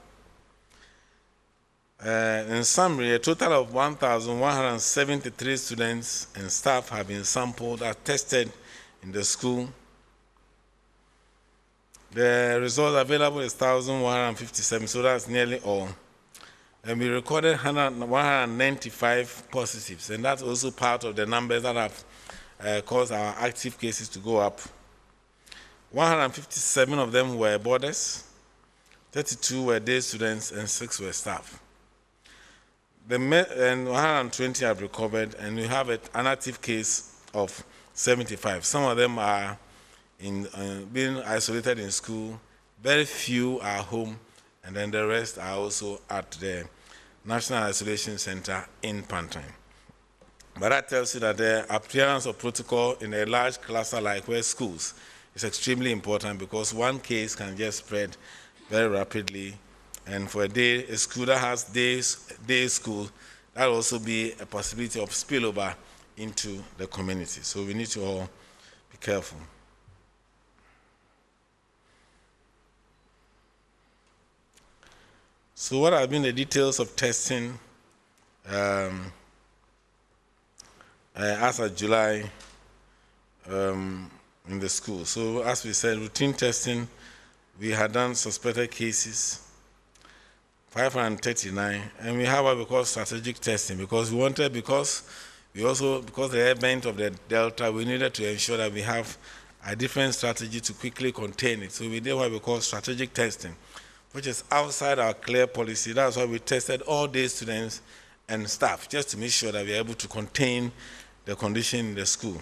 Speaker 6: In summary, a total of 1,173 students and staff have been sampled and tested in the school. The result available is 1,157, so that's nearly all. And we recorded 195 positives, and that's also part of the numbers that have caused our active cases to go up. 157 of them were boarders, 32 were day students, and 6 were staff. And 120 have recovered, and we have an active case of 75. Some of them are being isolated in school, very few are home, and then the rest are also at the National Isolation Center in Pantine. But that tells you that the appearance of protocol in a large cluster like where schools is extremely important, because one case can just spread very rapidly. And for a school that has day school, that will also be a possibility of spillover into the community. So we need to all be careful. So what have been the details of testing as of July in the school? So as we said, routine testing, we had done suspected cases, 539, and we have what we call strategic testing because because the event of the Delta, we needed to ensure that we have a different strategy to quickly contain it. So we did what we call strategic testing, which is outside our clear policy. That's why we tested all day students and staff, just to make sure that we are able to contain the condition in the school.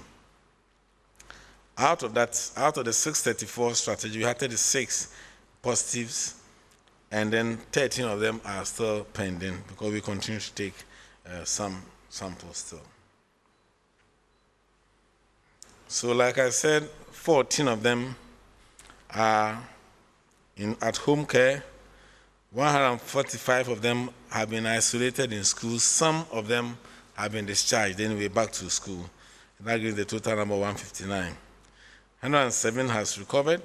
Speaker 6: Out of the 634 strategy, we had 36 positives, and then 13 of them are still pending because we continue to take some samples still. So like I said, 14 of them are at home care. 145 of them have been isolated in schools. Some of them have been discharged anyway back to school. And that gives the total number 159. 107 has recovered.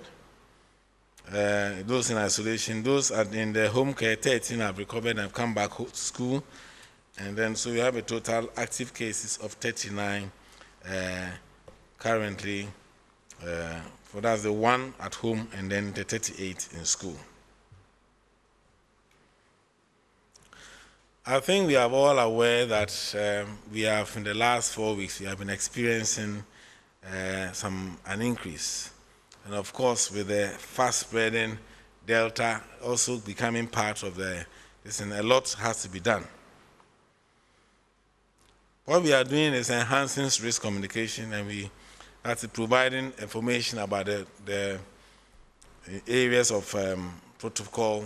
Speaker 6: Those in isolation, those in the home care, 13 have recovered and have come back to school. And then so we have a total active cases of 39 currently. So that's the one at home and then the 38 in school. I think we are all aware that we have, in the last 4 weeks, we have been experiencing an increase. And of course, with the fast-spreading Delta also becoming part of this, and a lot has to be done. What we are doing is enhancing risk communication, and that's providing information about the areas of protocol,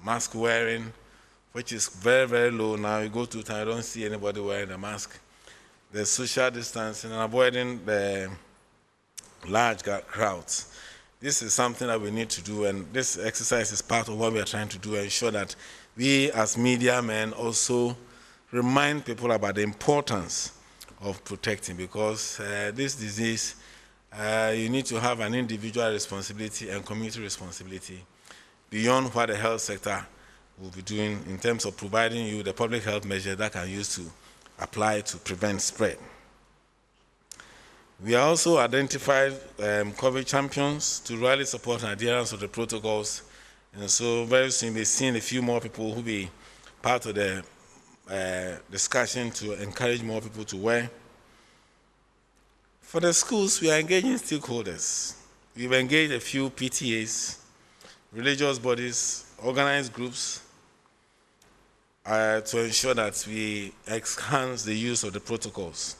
Speaker 6: mask wearing, which is very, very low now. You go to town, I don't see anybody wearing a mask. The social distancing and avoiding the large crowds. This is something that we need to do, and this exercise is part of what we are trying to do, ensure that we as media men also remind people about the importance of protecting, because this disease, you need to have an individual responsibility and community responsibility beyond what the health sector will be doing in terms of providing you the public health measures that can use to apply to prevent spread. We also identified COVID champions to really support adherence of the protocols. And so very soon we've seen a few more people who will be part of the discussion to encourage more people to wear. For the schools, we are engaging stakeholders. We've engaged a few PTAs, religious bodies, organized groups, to ensure that we enhance the use of the protocols,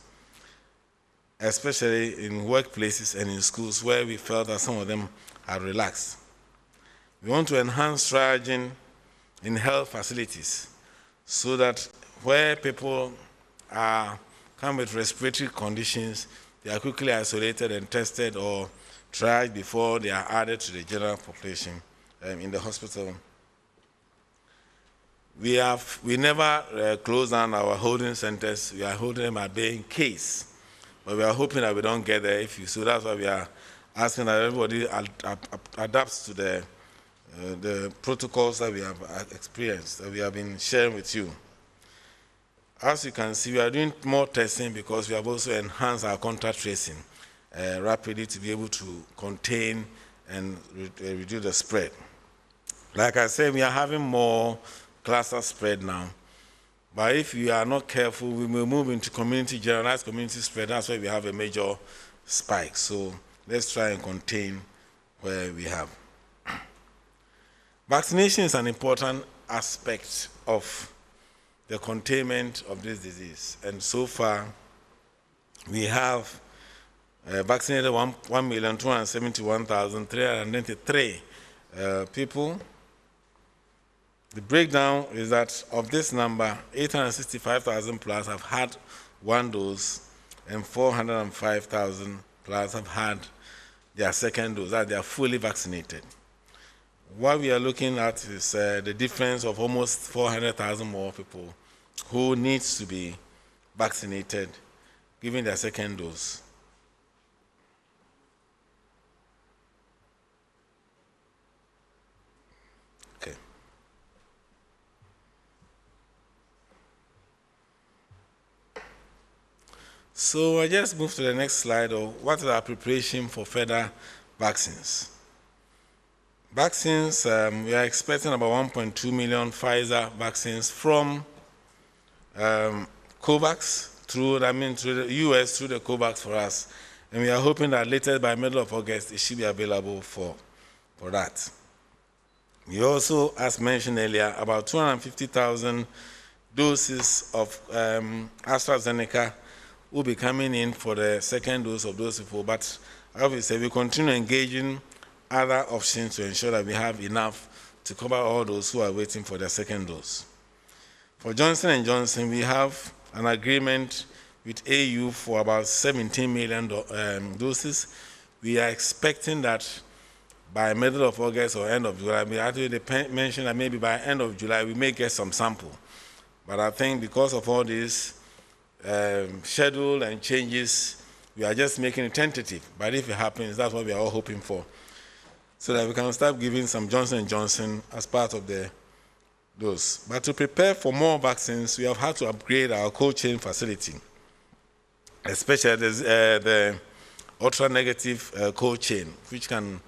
Speaker 6: especially in workplaces and in schools where we felt that some of them are relaxed. We want to enhance triaging in health facilities so that where people come with respiratory conditions, they are quickly isolated and tested or tried before they are added to the general population in the hospital. We never close down our holding centers. We are holding them at bay in case, but we are hoping that we don't get there. So that's why we are asking that everybody adapts to the protocols that we have experienced, that we have been sharing with you. As you can see, we are doing more testing because we have also enhanced our contact tracing rapidly to be able to contain and reduce the spread. Like I said, we are having more cluster spread now. But if we are not careful, we will move into generalized community spread. That's why we have a major spike. So let's try and contain where we have. Vaccination is an important aspect of the containment of this disease. And so far, we have vaccinated 1,271,393 people. The breakdown is that of this number, 865,000 plus have had one dose, and 405,000 plus have had their second dose, that they are fully vaccinated. What we are looking at is the difference of almost 400,000 more people who needs to be vaccinated, given their second dose. Okay. So I just move to the next slide of what is our preparation for further vaccines. Vaccines, we are expecting about 1.2 million Pfizer vaccines from COVAX through the US through the COVAX for us. And we are hoping that later by middle of August, it should be available for that. We also, as mentioned earlier, about 250,000 doses of AstraZeneca will be coming in for the second dose of those people. But obviously, we continue engaging other options to ensure that we have enough to cover all those who are waiting for their second dose. For Johnson & Johnson, we have an agreement with AU for about 17 million doses. We are expecting that by middle of August or end of July, we actually mentioned that maybe by end of July, we may get some sample. But I think because of all this schedule and changes, we are just making it tentative. But if it happens, that's what we are all hoping for, so that we can start giving some Johnson & Johnson as part of the dose. But to prepare for more vaccines, we have had to upgrade our cold chain facility, especially the ultra-negative cold chain, which can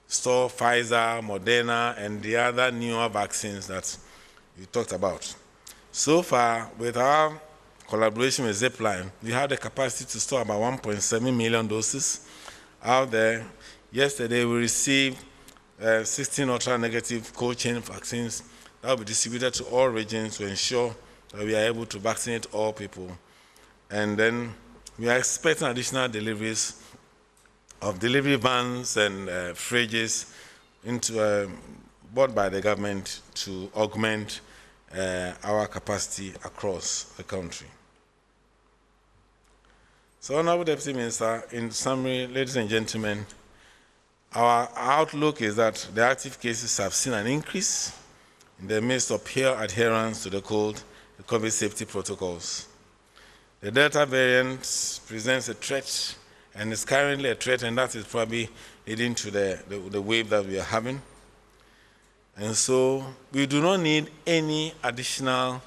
Speaker 6: store Pfizer, Moderna, and the other newer vaccines that we talked about. So far, with our collaboration with Zipline, we have the capacity to store about 1.7 million doses out there. Yesterday, we received 16 ultra-negative cold chain vaccines that will be distributed to all regions to ensure that we are able to vaccinate all people. And then we are expecting additional deliveries of delivery vans and fridges bought by the government to augment our capacity across the country. So, Honorable Deputy Minister, in summary, ladies and gentlemen, our outlook is that the active cases have seen an increase in the midst of peer adherence to the COVID safety protocols. The Delta variant presents a threat and is currently a threat, and that is probably leading to the wave that we are having. And so we do not need any additional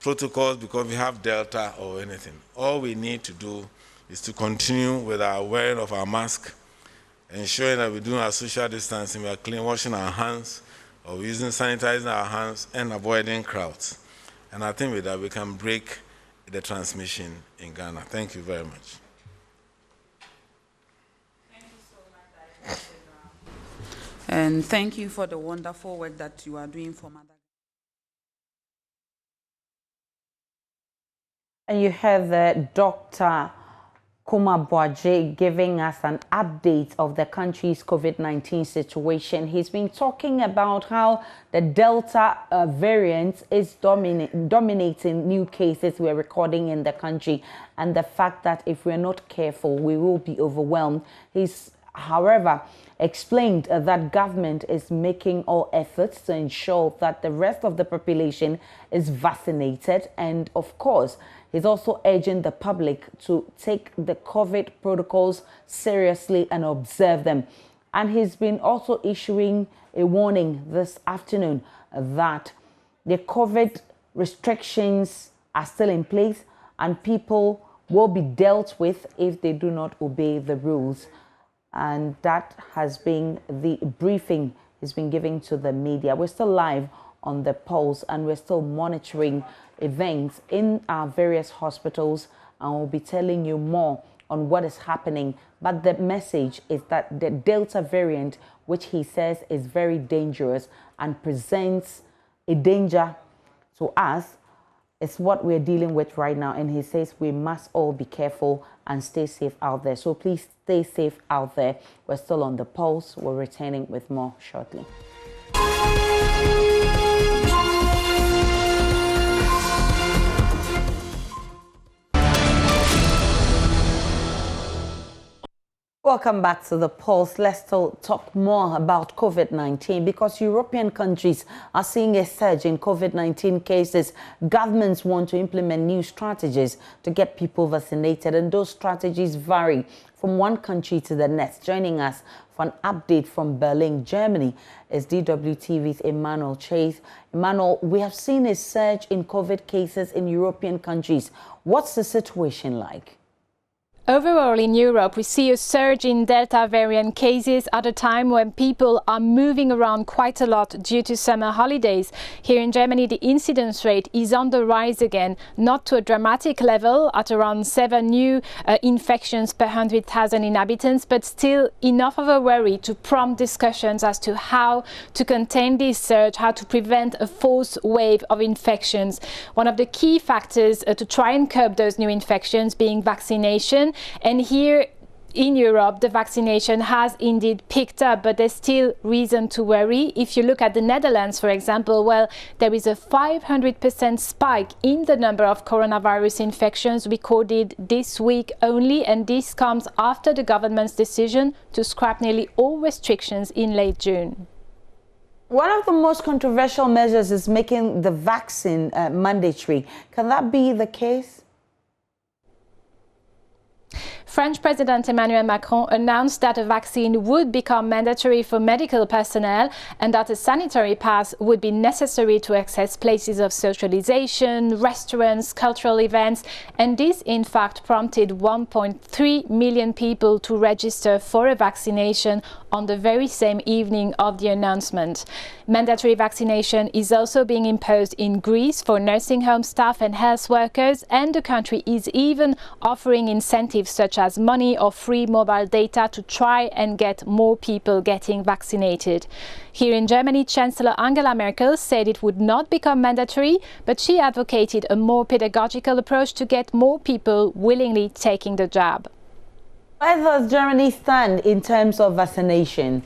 Speaker 6: protocols because we have Delta or anything. All we need to do is to continue with our wearing of our mask, ensuring that we're doing our social distancing, we are clean, washing our hands, or using sanitizing our hands, and avoiding crowds. And I think with that, we can break the transmission in Ghana. Thank you very much.
Speaker 9: Thank you so much, and thank you for the wonderful work that you are doing for Mother.
Speaker 1: And you heard the Dr. Kuma Boaje giving us an update of the country's COVID-19 situation. He's been talking about how the Delta variant is dominating new cases we're recording in the country, and the fact that if we're not careful, we will be overwhelmed. He's, however, explained that government is making all efforts to ensure that the rest of the population is vaccinated, and of course, he's also urging the public to take the COVID protocols seriously and observe them. And he's been also issuing a warning this afternoon that the COVID restrictions are still in place and people will be dealt with if they do not obey the rules. And that has been the briefing he's been giving to the media. We're still live on the Pulse, and we're still monitoring events in our various hospitals, and we'll be telling you more on what is happening. But the message is that the Delta variant, which he says is very dangerous and presents a danger to us, is what we're dealing with right now. And he says we must all be careful and stay safe out there. So please stay safe out there. We're still on the Pulse. We're returning with more shortly. Welcome back to The Pulse. Let's talk more about COVID-19 because European countries are seeing a surge in COVID-19 cases. Governments want to implement new strategies to get people vaccinated, and those strategies vary from one country to the next. Joining us for an update from Berlin, Germany, is DWTV's Emmanuel Chase. Emmanuel, we have seen a surge in COVID cases in European countries. What's the situation like?
Speaker 10: Overall in Europe, we see a surge in Delta variant cases at a time when people are moving around quite a lot due to summer holidays. Here in Germany, the incidence rate is on the rise again, not to a dramatic level at around 7 new infections per 100,000 inhabitants, but still enough of a worry to prompt discussions as to how to contain this surge, how to prevent a fourth wave of infections. One of the key factors to try and curb those new infections being vaccination. And here in Europe, the vaccination has indeed picked up, but there's still reason to worry. If you look at the Netherlands, for example, well, there is a 500% spike in the number of coronavirus infections recorded this week only, and this comes after the government's decision to scrap nearly all restrictions in late June.
Speaker 1: One of the most controversial measures is making the vaccine mandatory. Can that be the case?
Speaker 10: French President Emmanuel Macron announced that a vaccine would become mandatory for medical personnel and that a sanitary pass would be necessary to access places of socialization, restaurants, cultural events, and this in fact prompted 1.3 million people to register for a vaccination on the very same evening of the announcement. Mandatory vaccination is also being imposed in Greece for nursing home staff and health workers, and the country is even offering incentives such as money or free mobile data to try and get more people getting vaccinated. Here in Germany, Chancellor Angela Merkel said it would not become mandatory, but she advocated a more pedagogical approach to get more people willingly taking the jab.
Speaker 1: Where does Germany stand in terms of vaccination?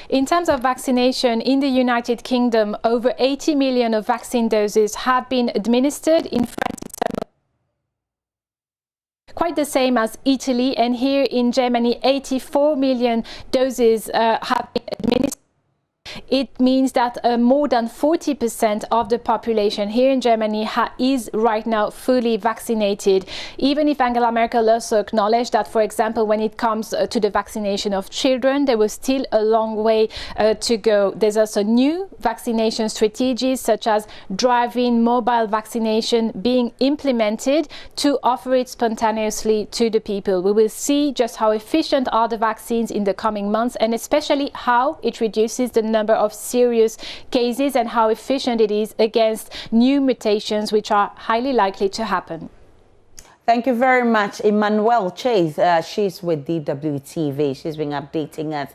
Speaker 10: In terms of vaccination, in the United Kingdom, over 80 million of vaccine doses have been administered. In France, quite the same as Italy, and here in Germany, 84 million doses have been administered. It means that more than 40% of the population here in Germany is right now fully vaccinated. Even if Angela Merkel also acknowledged that, for example, when it comes to the vaccination of children, there was still a long way to go. There's also new vaccination strategies such as drive-in mobile vaccination being implemented to offer it spontaneously to the people. We will see just how efficient are the vaccines in the coming months, and especially how it reduces the number of serious cases and how efficient it is against new mutations which are highly likely to happen.
Speaker 1: Thank you very much, Emmanuel Chase. She's with DWTV. She's been updating us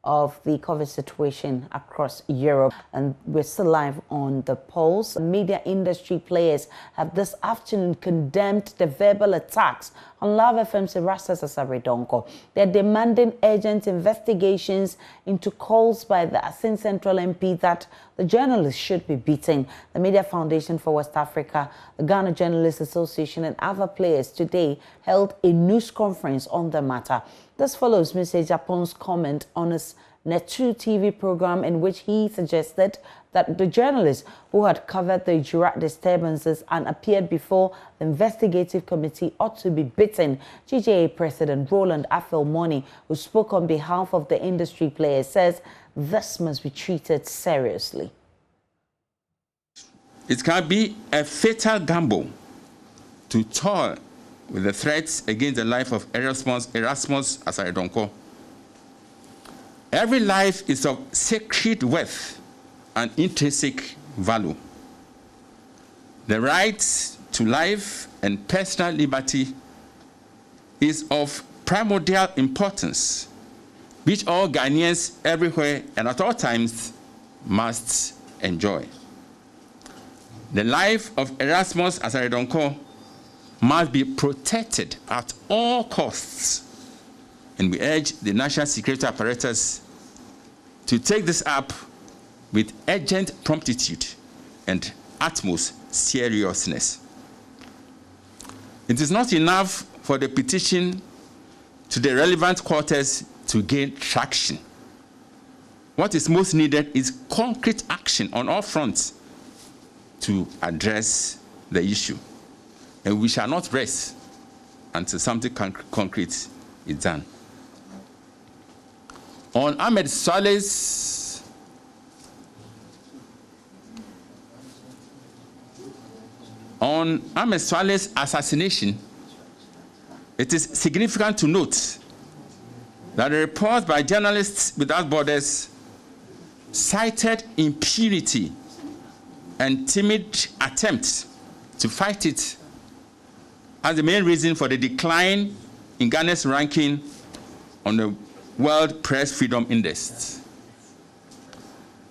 Speaker 1: of the COVID situation across Europe, and we're still live on The Pulse. Media industry players have this afternoon condemned the verbal attacks on Love FM's Erastus Asaredonko. They're demanding urgent investigations into calls by the Asin Central MP that the journalists should be beaten. The Media Foundation for West Africa, the Ghana Journalists Association, and other players today held a news conference on the matter. This follows Mr. Japon's comment on his Net2 TV program, in which he suggested that the journalists who had covered the Jurat disturbances and appeared before the investigative committee ought to be beaten. GJA President Roland Afel-Moni, who spoke on behalf of the industry players, says this must be treated seriously.
Speaker 2: It can be a fatal gamble to toy with the threats against the life of Erasmus Asaredonko. Every life is of sacred worth and intrinsic value. The right to life and personal liberty is of primordial importance, which all Ghanaians everywhere and at all times must enjoy. The life of Erasmus Asaredonko must be protected at all costs, and we urge the National Security Apparatus to take this up with urgent promptitude and utmost seriousness. It is not enough for the petition to the relevant quarters to gain traction. What is most needed is concrete action on all fronts to address the issue. And we shall not rest until something concrete is done. On Ahmed Saleh's assassination, it is significant to note that a report by Journalists Without Borders cited impunity and timid attempts to fight it as the main reason for the decline in Ghana's ranking on the World Press Freedom Index.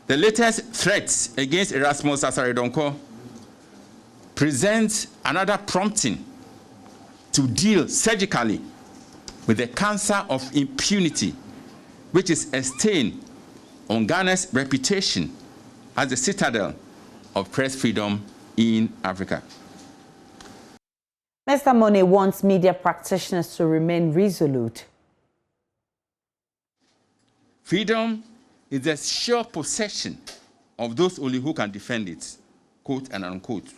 Speaker 2: The latest threats against Erasmus Asaredonko presents another prompting to deal surgically with the cancer of impunity, which is a stain on Ghana's reputation as the citadel of press freedom in Africa.
Speaker 1: Mr. Money wants media practitioners to remain resolute.
Speaker 2: Freedom is the sure possession of those only who can defend it, quote and unquote.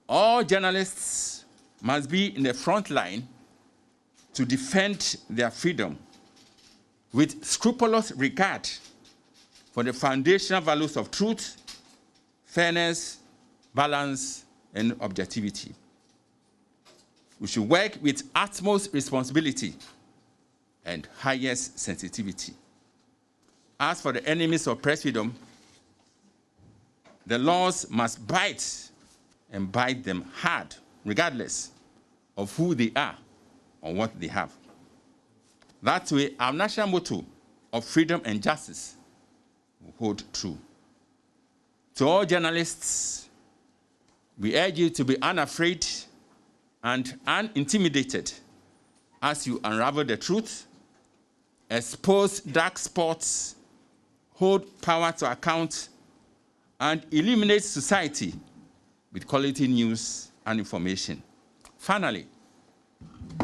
Speaker 2: All journalists must be in the front line to defend their freedom with scrupulous regard for the foundational values of truth, fairness, balance, and objectivity. We should work with utmost responsibility and highest sensitivity. As for the enemies of press freedom, the laws must bite and bite them hard, regardless of who they are or what they have. That way, our national motto of freedom and justice will hold true. To all journalists, we urge you to be unafraid and unintimidated as you unravel the truth, expose dark spots, hold power to account, and illuminate society with quality news and information. Finally,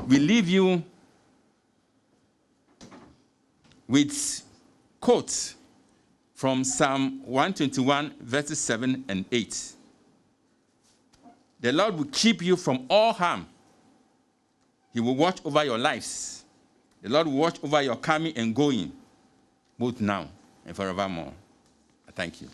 Speaker 2: we leave you with quotes from Psalm 121, verses 7 and 8. The Lord will keep you from all harm. He will watch over your lives. The Lord will watch over your coming and going, both now and forevermore. Thank you.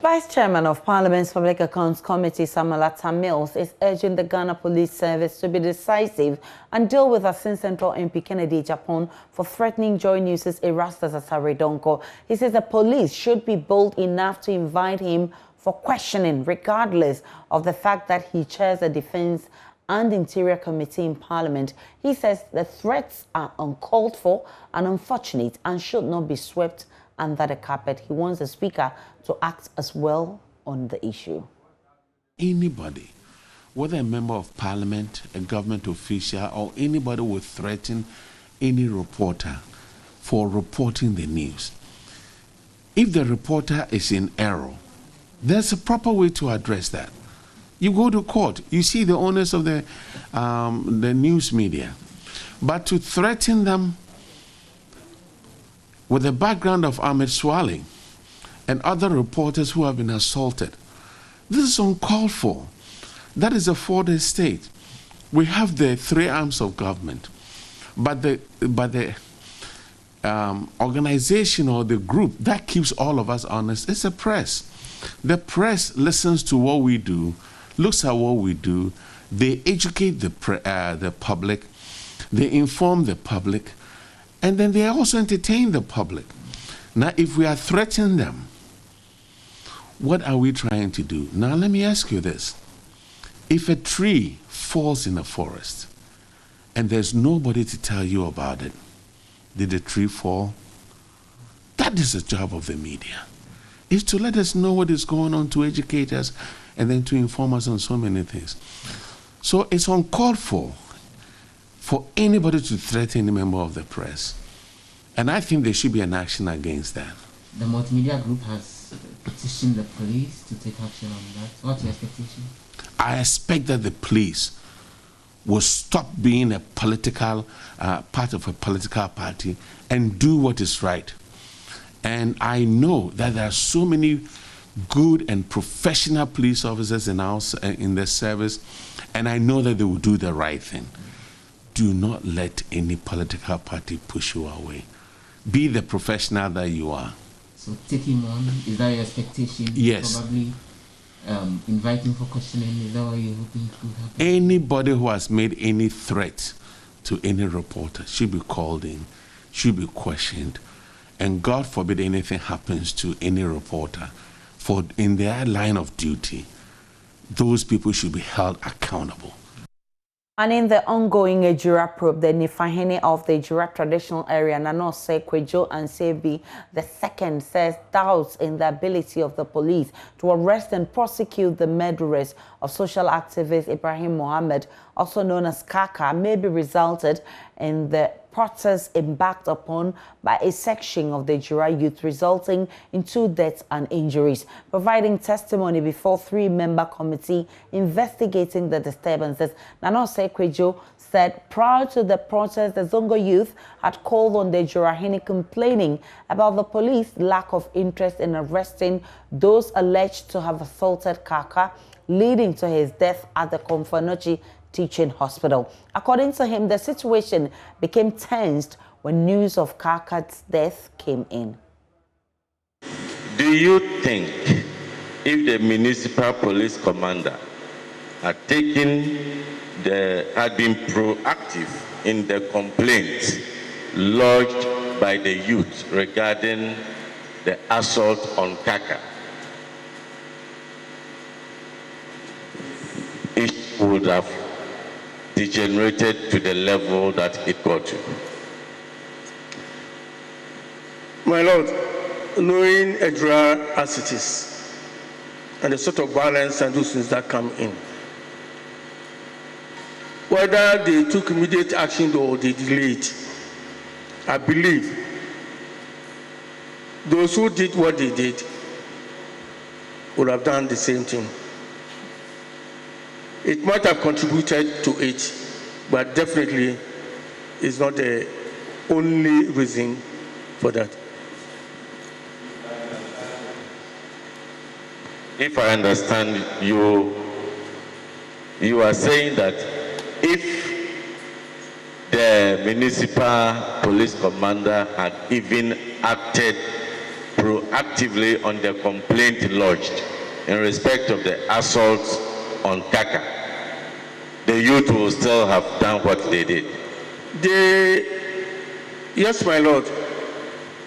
Speaker 1: Vice Chairman of Parliament's Public Accounts Committee, Samuel Mills, is urging the Ghana Police Service to be decisive and deal with Asin Central MP Kennedy Japan for threatening JoyNews' Erastus Asaredonko. He says the police should be bold enough to invite him for questioning, regardless of the fact that he chairs the Defense and Interior Committee in Parliament. He says the threats are uncalled for and unfortunate and should not be swept under the carpet. He wants the Speaker to act as well on the issue.
Speaker 11: Anybody, whether a member of Parliament, a government official, or anybody will threaten any reporter for reporting the news. If the reporter is in error, there's a proper way to address that. You go to court, you see the owners of the news media. But to threaten them with the background of Ahmed Saleh and other reporters who have been assaulted, this is uncalled for. That is a fourth state. We have the three arms of government, but the organization or the group that keeps all of us honest is the press. The press listens to what we do, looks at what we do. They educate the public, they inform the public, and then they also entertain the public. Now, if we are threatening them, what are we trying to do? Now, let me ask you this. If a tree falls in a forest and there's nobody to tell you about it, did the tree fall? That is the job of the media, is to let us know what is going on, to educate us, and then to inform us on so many things. So it's uncalled for anybody to threaten any member of the press. And I think there should be an action against that.
Speaker 12: The multimedia group has petitioned the police to take action on that. What's your expectation?
Speaker 11: I expect that the police will stop being a political part of a political party and do what is right. And I know that there are so many good and professional police officers in the service, and I know that they will do the right thing. Do not let any political party push you away. Be the professional that you are.
Speaker 12: So take him on, is that your expectation?
Speaker 11: Yes.
Speaker 12: Probably invite him for questioning, is that what you're hoping to happen?
Speaker 11: Anybody who has made any threat to any reporter should be called in, should be questioned, and God forbid anything happens to any reporter. For in their line of duty, those people should be held accountable.
Speaker 1: And in the ongoing Ejura probe, the Nifahene of the Ejura traditional area, Nanose Kwejo and Sebi II, says doubts in the ability of the police to arrest and prosecute the murderers of social activist Ibrahim Mohammed, also known as Kaka, may be resulted in the protest embarked upon by a section of the Ejura youth, resulting in 2 deaths and injuries. Providing testimony before 3-member committee investigating the disturbances, Nanose Kwejo said prior to the protest, the Zongo youth had called on the Ejurahene complaining about the police lack of interest in arresting those alleged to have assaulted Kaka, leading to his death at the Komfanochi Teaching Hospital. According to him, the situation became tensed when news of Kaka's death came in.
Speaker 13: Do you think if the municipal police commander had been proactive in the complaint lodged by the youth regarding the assault on Kaka, it would have degenerated to the level that it got to?
Speaker 14: My Lord, knowing Ejura as it is, and the sort of violence and those things that come in, whether they took immediate action or they delayed, I believe those who did what they did would have done the same thing. It might have contributed to it, but definitely is not the only reason for that.
Speaker 13: If I understand you, you are saying that if the municipal police commander had even acted proactively on the complaint lodged in respect of the assault on Kaka, the youth will still have done what they did?
Speaker 14: Yes, my Lord.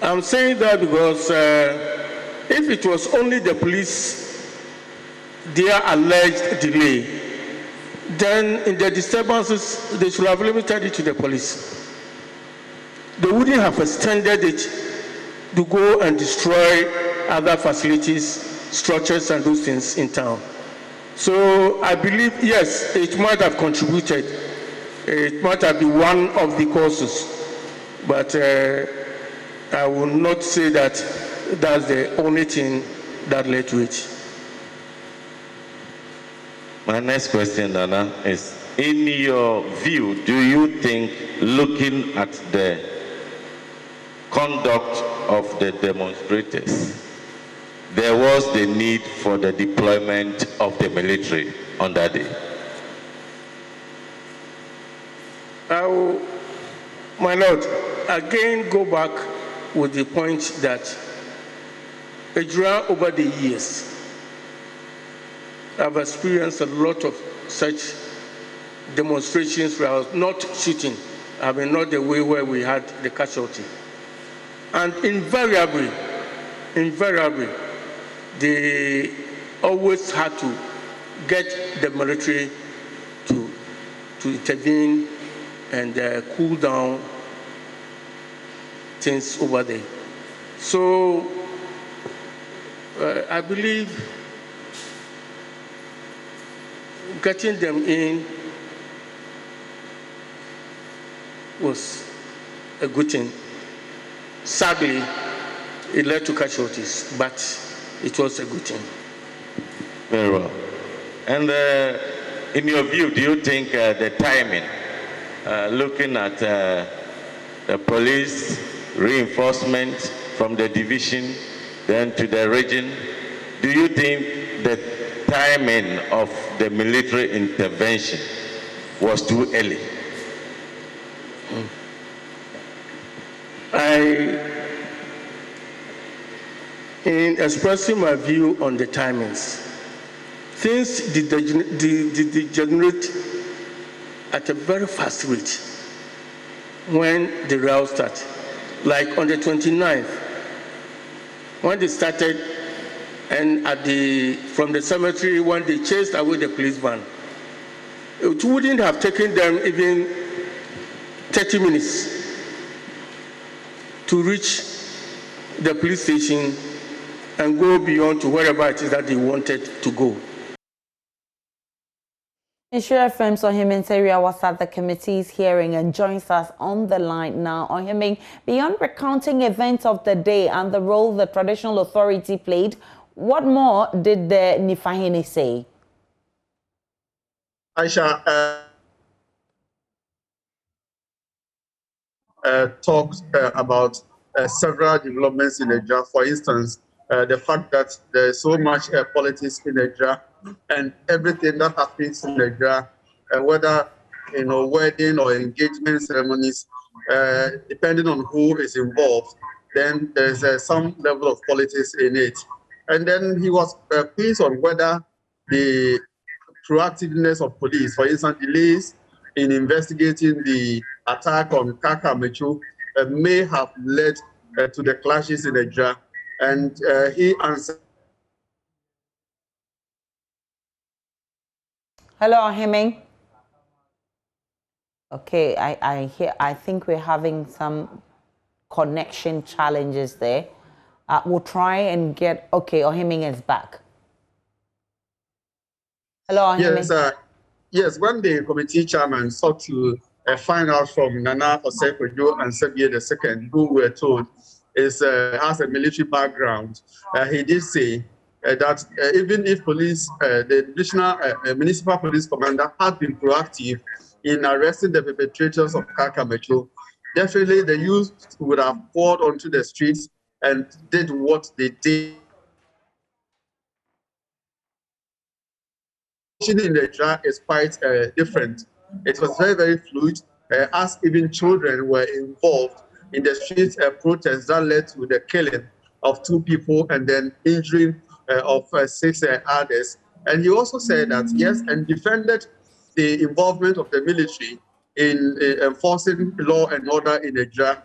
Speaker 14: I'm saying that because if it was only the police, their alleged delay, then in the disturbances, they should have limited it to the police. They wouldn't have extended it to go and destroy other facilities, structures, and those things in town. So I believe, yes, it might have contributed. It might have been one of the causes. But I will not say that that's the only thing that led to it.
Speaker 13: My next question, Nana, is, in your view, do you think, looking at the conduct of the demonstrators, there was the need for the deployment of the military on that day?
Speaker 14: My Lord, again go back with the point that Ejura over the years have experienced a lot of such demonstrations where I was not shooting. I mean, not the way where we had the casualty. And invariably, they always had to get the military to intervene and cool down things over there. So I believe getting them in was a good thing. Sadly, it led to casualties, but it was a good thing.
Speaker 13: Very well. And in your view, do you think the timing, looking at the police reinforcement from the division, then to the region, do you think the timing of the military intervention was too early?
Speaker 14: In expressing my view on the timings, things degenerate at a very fast rate when the row started. Like on the 29th, when they started, and from the cemetery, when they chased away the police van, it wouldn't have taken them even 30 minutes to reach the police station and go beyond to wherever it is that they wanted to go.
Speaker 1: Insure FM's Ohiming Teria was at the committee's hearing and joins us on the line now. Ohiming, beyond recounting events of the day and the role the traditional authority played, what more did the Nifahini say?
Speaker 15: Aisha talked about several developments in Nigeria. For instance, the fact that there is so much politics in Nigeria, and everything that happens in Nigeria, whether wedding or engagement ceremonies, depending on who is involved, then there's some level of politics in it. And then he was pleased on whether the proactiveness of police, for instance, delays in investigating the attack on Kaka Mechu, may have led to the clashes in Nigeria. And he answered.
Speaker 1: Hello, Ohiming. Okay, I think we're having some connection challenges there. We'll try and get. Okay, Ohiming is back. Hello, Ohiming.
Speaker 15: Yes, when the committee chairman sought to find out from Nana Osekojo and Sebie II, who were told has a military background, he did say that even if police, the divisional municipal police commander had been proactive in arresting the perpetrators of Kakamecho, definitely the youth would have poured onto the streets and did what they did. In Nigeria is quite different. It was very, very fluid, as even children were involved in the street protests that led to the killing of 2 people and then injuring of 6 others. And he also said that, yes, and defended the involvement of the military in enforcing law and order in Nigeria,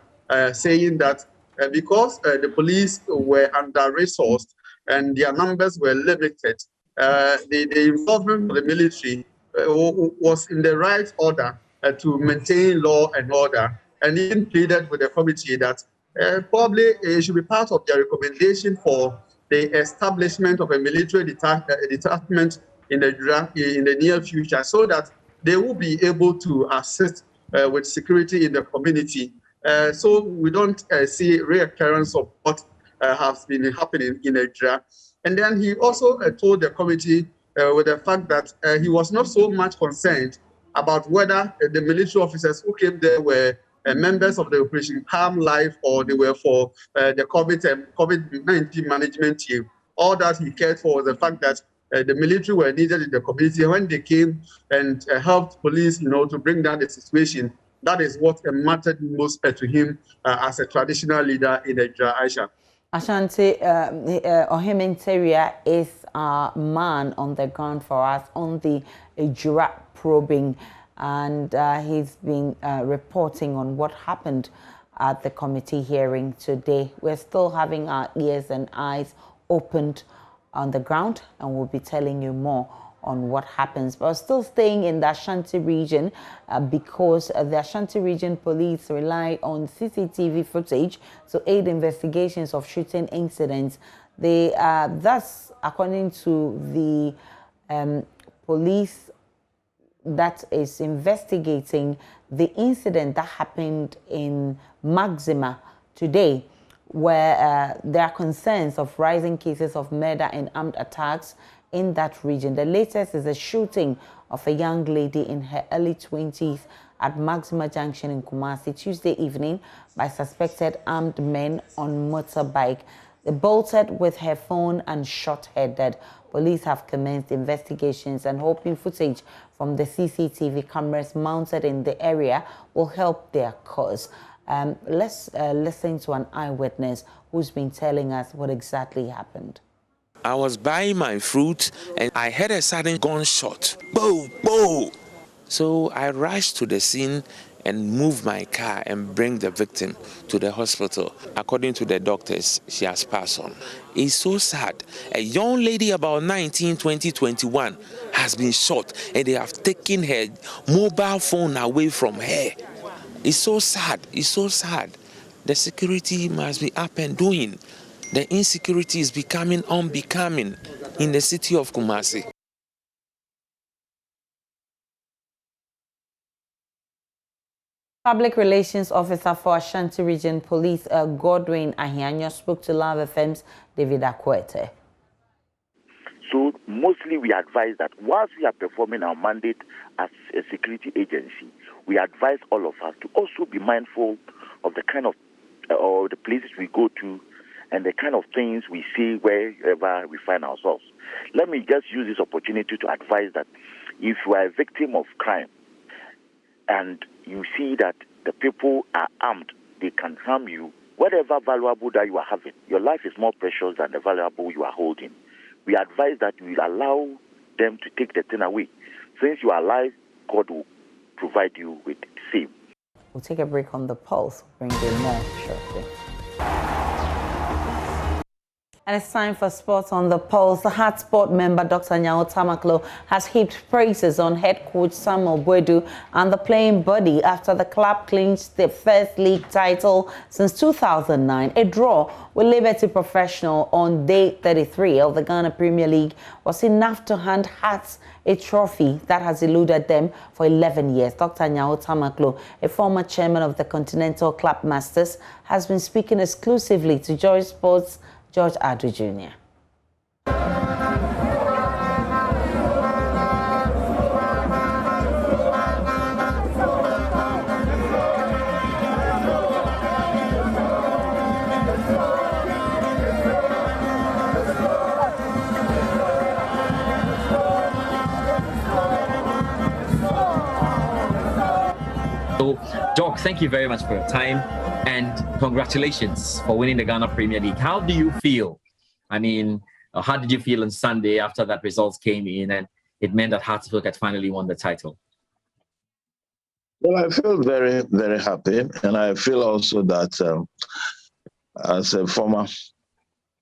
Speaker 15: saying that because the police were under-resourced and their numbers were limited, the involvement of the military was in the right order to maintain law and order, and even pleaded with the committee that probably it should be part of their recommendation for the establishment of a military detachment in the near future, so that they will be able to assist with security in the community. So we don't see reoccurrence of what has been happening in Nigeria. And then he also told the committee with the fact that he was not so much concerned about whether the military officers who came there were members of the Operation Calm Life or they were for the COVID-19 management team. All that he cared for was the fact that the military were needed in the community. When they came and helped police, to bring down the situation, that is what mattered most to him as a traditional leader in Nigeria, Aisha.
Speaker 1: Ashanti, Ohiming Teria is a man on the ground for us on the Jura probing, and he's been reporting on what happened at the committee hearing today. We're still having our ears and eyes opened on the ground, and we'll be telling you more on what happens. But we're still staying in the Ashanti region because the Ashanti region police rely on CCTV footage to aid investigations of shooting incidents. They thus, according to the police that is investigating the incident that happened in Maxima today, where there are concerns of rising cases of murder and armed attacks in that region. The latest is a shooting of a young lady in her early 20s at Maxima Junction in Kumasi Tuesday evening by suspected armed men on motorbike. They bolted with her phone and shot her dead. Police have commenced investigations and hoping footage from the CCTV cameras mounted in the area will help their cause. Let's listen to an eyewitness who's been telling us what exactly happened.
Speaker 16: I was buying my fruit and I heard a sudden gunshot. Boom, boom. So I rushed to the scene and move my car and bring the victim to the hospital. According to the doctors, she has passed on. It's so sad. A young lady about 19, 20, 21 has been shot and they have taken her mobile phone away from her. It's so sad. It's so sad. The security must be up and doing. The insecurity is becoming unbecoming in the city of Kumasi.
Speaker 1: Public Relations Officer for Ashanti Region Police, Godwin Ahianyo, spoke to Love FM's David Akwete.
Speaker 17: So mostly we advise that whilst we are performing our mandate as a security agency, we advise all of us to also be mindful of the kind of or the places we go to and the kind of things we see wherever we find ourselves. Let me just use this opportunity to advise that if you are a victim of crime and you see that the people are armed, they can harm you, whatever valuable that you are having, your life is more precious than the valuable you are holding. We advise that you allow them to take the thing away. Since you are alive, God will provide you with the same.
Speaker 1: We'll take a break on the pulse. Bring you more shortly. And it's time for sports on the pulse. The Heart Sport member Dr. Nyao Tamaklo has heaped praises on head coach Samuel Boadu and the playing body after the club clinched the first league title since 2009. A draw with Liberty Professional on day 33 of the Ghana Premier League was enough to hand Hearts a trophy that has eluded them for 11 years. Dr. Nyao Tamaklo, a former chairman of the Continental Club Masters, has been speaking exclusively to Joy Sports' George Adu Jr.
Speaker 18: So, Doc, thank you very much for your time and congratulations for winning the Ghana Premier League. How do you feel? I mean, how did you feel on Sunday after that results came in and it meant that Hartsfield had finally won the title?
Speaker 19: Well, I feel very, very happy. And I feel also that as a former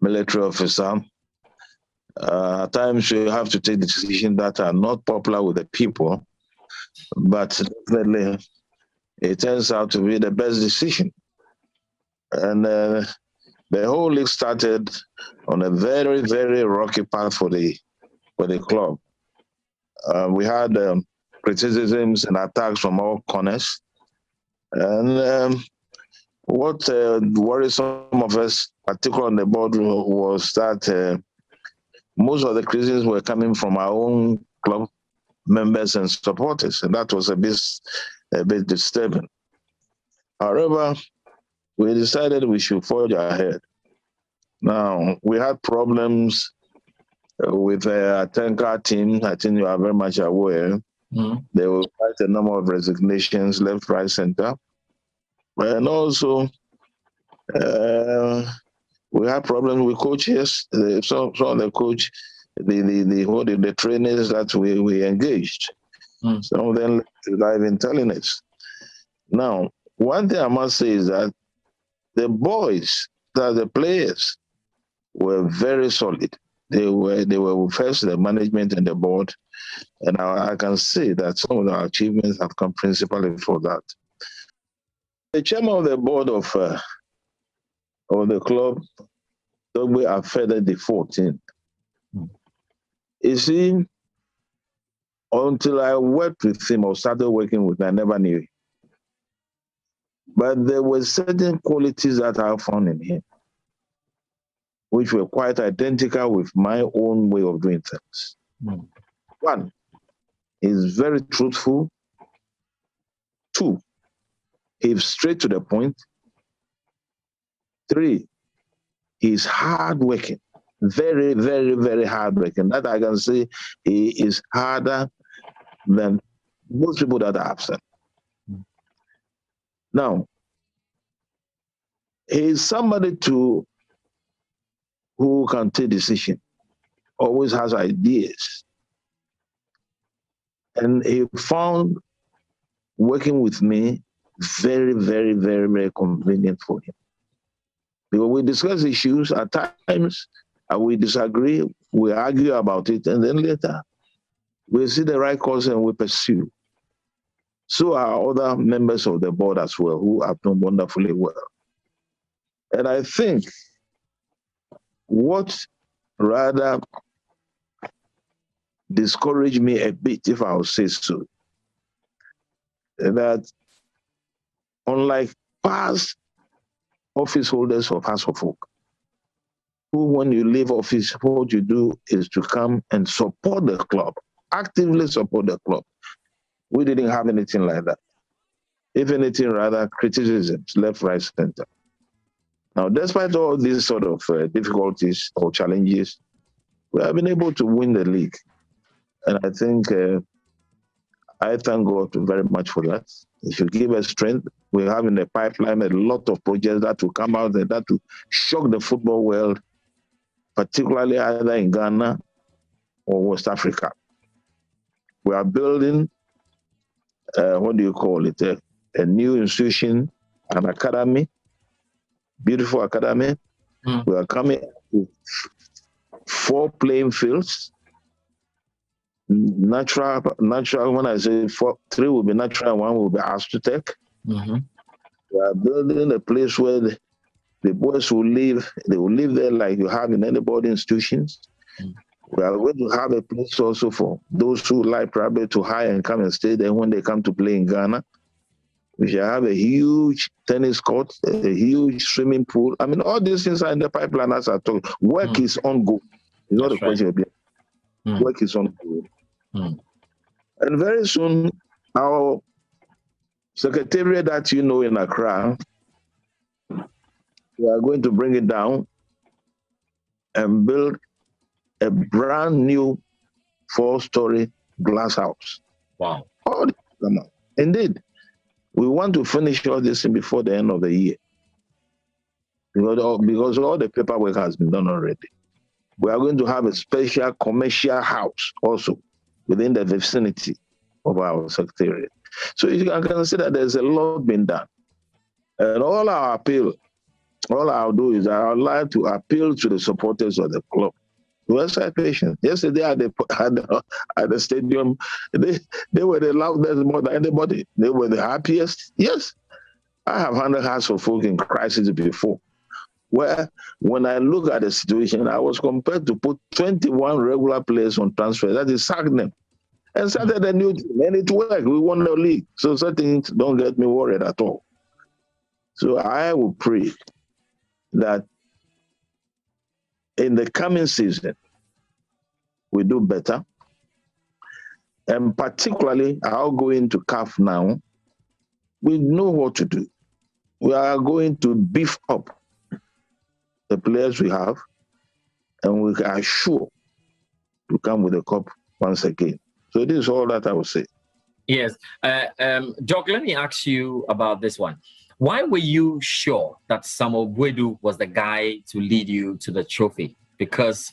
Speaker 19: military officer, at times you have to take decisions that are not popular with the people, but definitely it turns out to be the best decision. And the whole league started on a very, very rocky path for the club. We had criticisms and attacks from all corners. And what worried some of us, particularly on the board, was that most of the criticisms were coming from our own club members and supporters, and that was a bit disturbing. However, we decided we should forge ahead. Now, we had problems with our tanker team. I think you are very much aware. There were quite a number of resignations, left, right, center. And also, we had problems with coaches. Some of the coach, the trainers that we engaged. Some of them left live in telling us. Now, one thing I must say is that the boys, the players, were very solid. They were first the management and the board, and I can say that some of our achievements have come principally for that. The chairman of the board of the club, Dogbe Afede the 14th. You see, until I worked with him or started working with him, I never knew him. But there were certain qualities that I found in him. which were quite identical with my own way of doing things. One, he's very truthful. Two, he's straight to the point. Three, he's hardworking. Very, very, very hardworking. That I can say he is harder than most people that are absent. Now, he's somebody who can take decisions, always has ideas. And he found working with me very, very, very, very convenient for him. Because we discuss issues, at times we disagree, we argue about it, and then later we see the right course and we pursue. So are other members of the board as well, who have done wonderfully well. And I think what rather discouraged me a bit, if I would say so, that unlike past office holders of House of Folk, who when you leave office, what you do is to come and support the club, actively support the club. We didn't have anything like that. If anything, rather criticisms, left, right, center. Now, despite all these sort of difficulties or challenges, we have been able to win the league. And I think I thank God very much for that. It should give us strength. We have in the pipeline a lot of projects that will come out and that will shock the football world, particularly either in Ghana or West Africa. We are building, what do you call it, a new institution, an academy, beautiful academy. We are coming with 4 playing fields. Natural, when I say 4, 3 will be natural, 1 will be Astutech. We are building a place where the boys will live. They will live there like you have in any boarding institutions. We are going to have a place also for those who like probably to hire and come and stay there when they come to play in Ghana. We shall have a huge tennis court, a huge swimming pool. I mean, all these things are in the pipeline as I told you. Work is ongoing. It's not a question of work is ongoing. And very soon, our secretariat that you know in Accra, we are going to bring it down and build a brand new 4-story glass house.
Speaker 18: Wow.
Speaker 19: Indeed. We want to finish all this before the end of the year. Because all the paperwork has been done already. We are going to have a special commercial house also within the vicinity of our secretariat. So you can consider there's a lot being done. And all I'll do is I'd like to appeal to the supporters of the club. To exercise patience. Yesterday at the stadium, they were the loudest more than anybody. They were the happiest. Yes, I have handled House of Folk in crisis before, where when I look at the situation, I was compelled to put 21 regular players on transfer. That is sack them. And started a new team, and it worked. We won the league. So certain things don't get me worried at all. So I will pray that in the coming season, we do better. And particularly, I'll go into CAF now. We know what to do. We are going to beef up the players we have, and we are sure to come with the cup once again. So this is all that I will say.
Speaker 18: Yes. Doc, let me ask you about this one. Why were you sure that Samuel Gwedu was the guy to lead you to the trophy? Because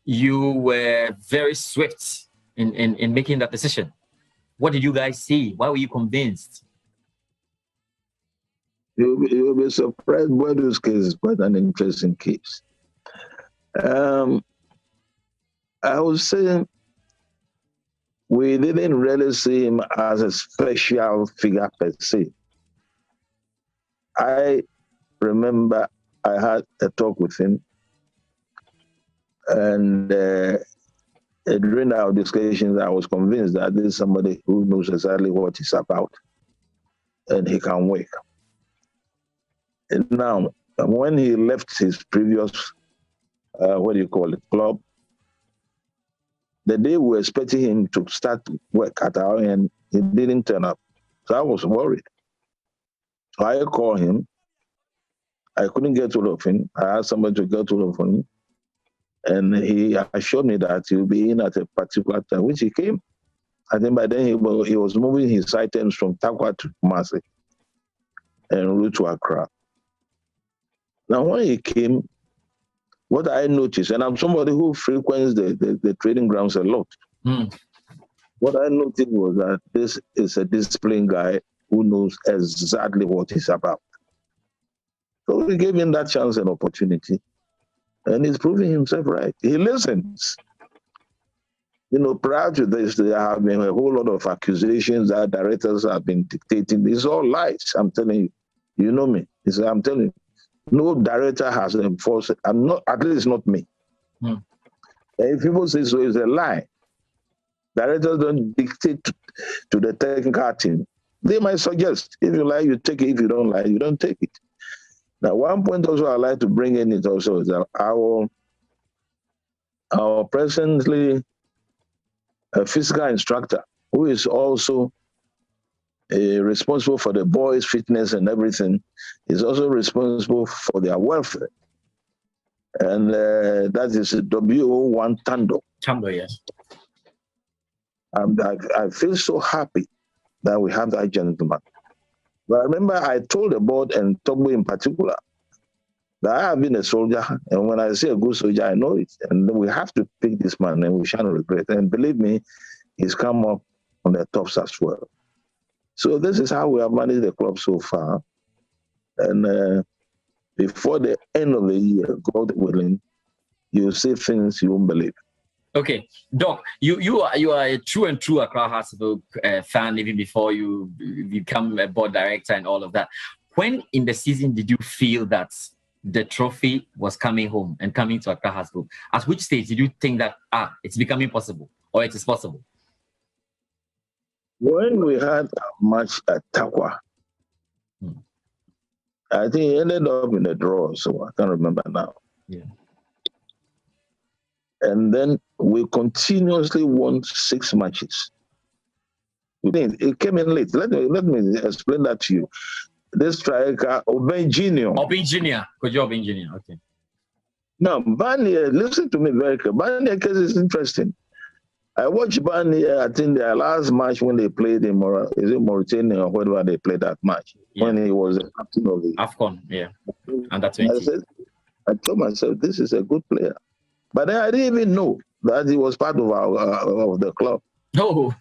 Speaker 18: you were very swift in making that decision. What did you guys see? Why were you convinced?
Speaker 19: You'll be surprised. Gwedu's case is quite an interesting case. I would say we didn't really see him as a special figure per se. I remember I had a talk with him, and during our discussions, I was convinced that this is somebody who knows exactly what he's about, and he can work. And now, when he left his previous what do you call it, club. The day we were expecting him to start work at our end, he didn't turn up. So I was worried. So I called him. I couldn't get hold of him. I asked somebody to get hold of him. And he assured me that he'll be in at a particular time, which he came. I think by then he was moving his items from Takwa to Kumasi and route to Accra. Now, when he came, what I noticed, and I'm somebody who frequents the training grounds a lot, what I noticed was that this is a disciplined guy who knows exactly what he's about. So we gave him that chance and opportunity, and he's proving himself right. He listens. You know, prior to this, there have been a whole lot of accusations that directors have been dictating. It's all lies, I'm telling you. You know me. I'm telling you. No director has enforced it. At least not me. If people say so, it's a lie. Directors don't dictate to the technical team. They might suggest, if you like, you take it. If you don't like, you don't take it. Now, one point also I'd like to bring in it also is that our presently a physical instructor who is also responsible for the boys' fitness and everything, is also responsible for their welfare. And that is WO1 Tando.
Speaker 18: Tando, yes.
Speaker 19: I feel so happy that we have that gentleman. But I remember I told the board, and Togo in particular, that I have been a soldier, and when I say a good soldier, I know it. And we have to pick this man, and we shan't regret. And believe me, he's come up on the tops as well. So this is how we have managed the club so far. And before the end of the year, God willing, you'll see things you won't believe.
Speaker 18: Okay, Doc, you are a true Accra Hospital fan even before you become a board director and all of that. When in the season did you feel that the trophy was coming home and coming to Accra Hospital? At which stage did you think that it's becoming possible or it is possible?
Speaker 19: When we had a match at Takwa, I think it ended up in a draw, so I can't remember now.
Speaker 18: Yeah.
Speaker 19: And then we continuously won 6 matches. It came in late. Let me explain that to you. This striker, Obeng Jr.
Speaker 18: Could you Obeng Jr.? Okay.
Speaker 19: Now, Barnier, listen to me very clearly. Barnier case is interesting. I watched Barnier, I think their last match when they played in Mauritania or whatever they played that match, when he was the captain of the
Speaker 18: AFCON, yeah. Under 20.
Speaker 19: I told myself, this is a good player. But then I didn't even know that he was part of of the club.
Speaker 18: Oh,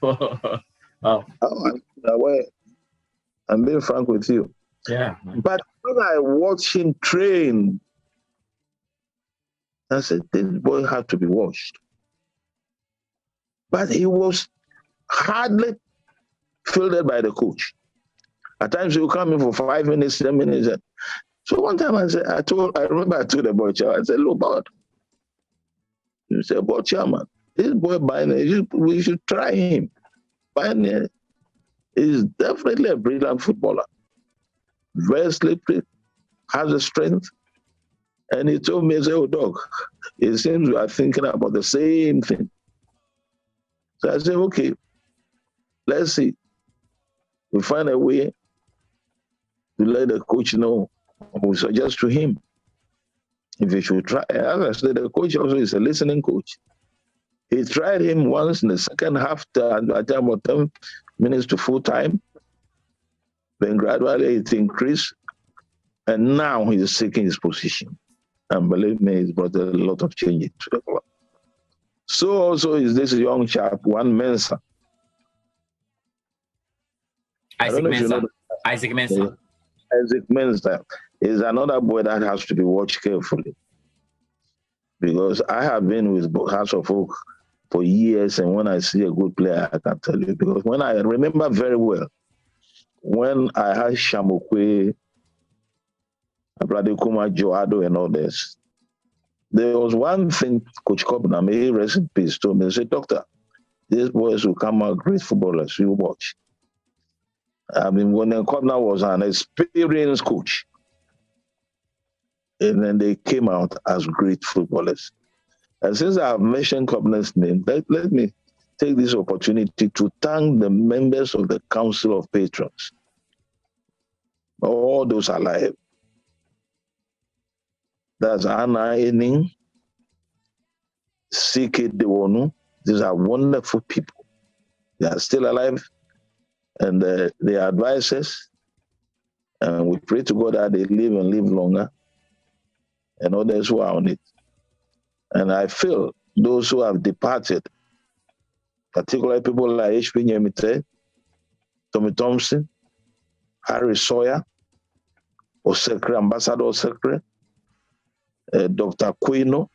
Speaker 18: wow.
Speaker 19: I'm being frank with you.
Speaker 18: Yeah.
Speaker 19: But when I watched him train, I said, this boy had to be washed. But he was hardly fielded by the coach. At times he would come in for 5 minutes, 10 minutes. So one time I remember I told the boy, I said, look, board. He said, board chairman, this boy Bine, we should try him. Bine is definitely a brilliant footballer. Very slippery, has the strength. And he told me, he said, oh, dog, it seems we are thinking about the same thing. So I said, okay, let's see. We find a way to let the coach know, or we suggest to him if he should try. As I said, the coach also is a listening coach. He tried him once in the second half, at about 10 minutes to full time. Then gradually it increased, and now he's taking his position. And believe me, he's brought a lot of change to the club. So also is this young chap, One Mensah.
Speaker 18: Isaac Mensah. Isaac
Speaker 19: Mensah is another boy that has to be watched carefully. Because I have been with House of Oak for years, and when I see a good player, I can tell you. Because when I remember very well, when I had Shamokwe, Abradekuma, Joado, and all this, there was one thing Coach Kobna, may he rest in peace, told me. He said, Doctor, these boys will come out great footballers, you watch. I mean, when Kobna was an experienced coach. and then they came out as great footballers. And since I have mentioned Kobner's name, let me take this opportunity to thank the members of the Council of Patrons, all those alive. That's Anna Ening, C.K. Dewonu. These are wonderful people. They are still alive, and they are advisors. And we pray to God that they live and live longer, and others who are on it. And I feel those who have departed, particularly people like H.P. Nyemite, Tommy Thompson, Harry Sawyer, Osekre, Ambassador Osekre, Dr. Quino,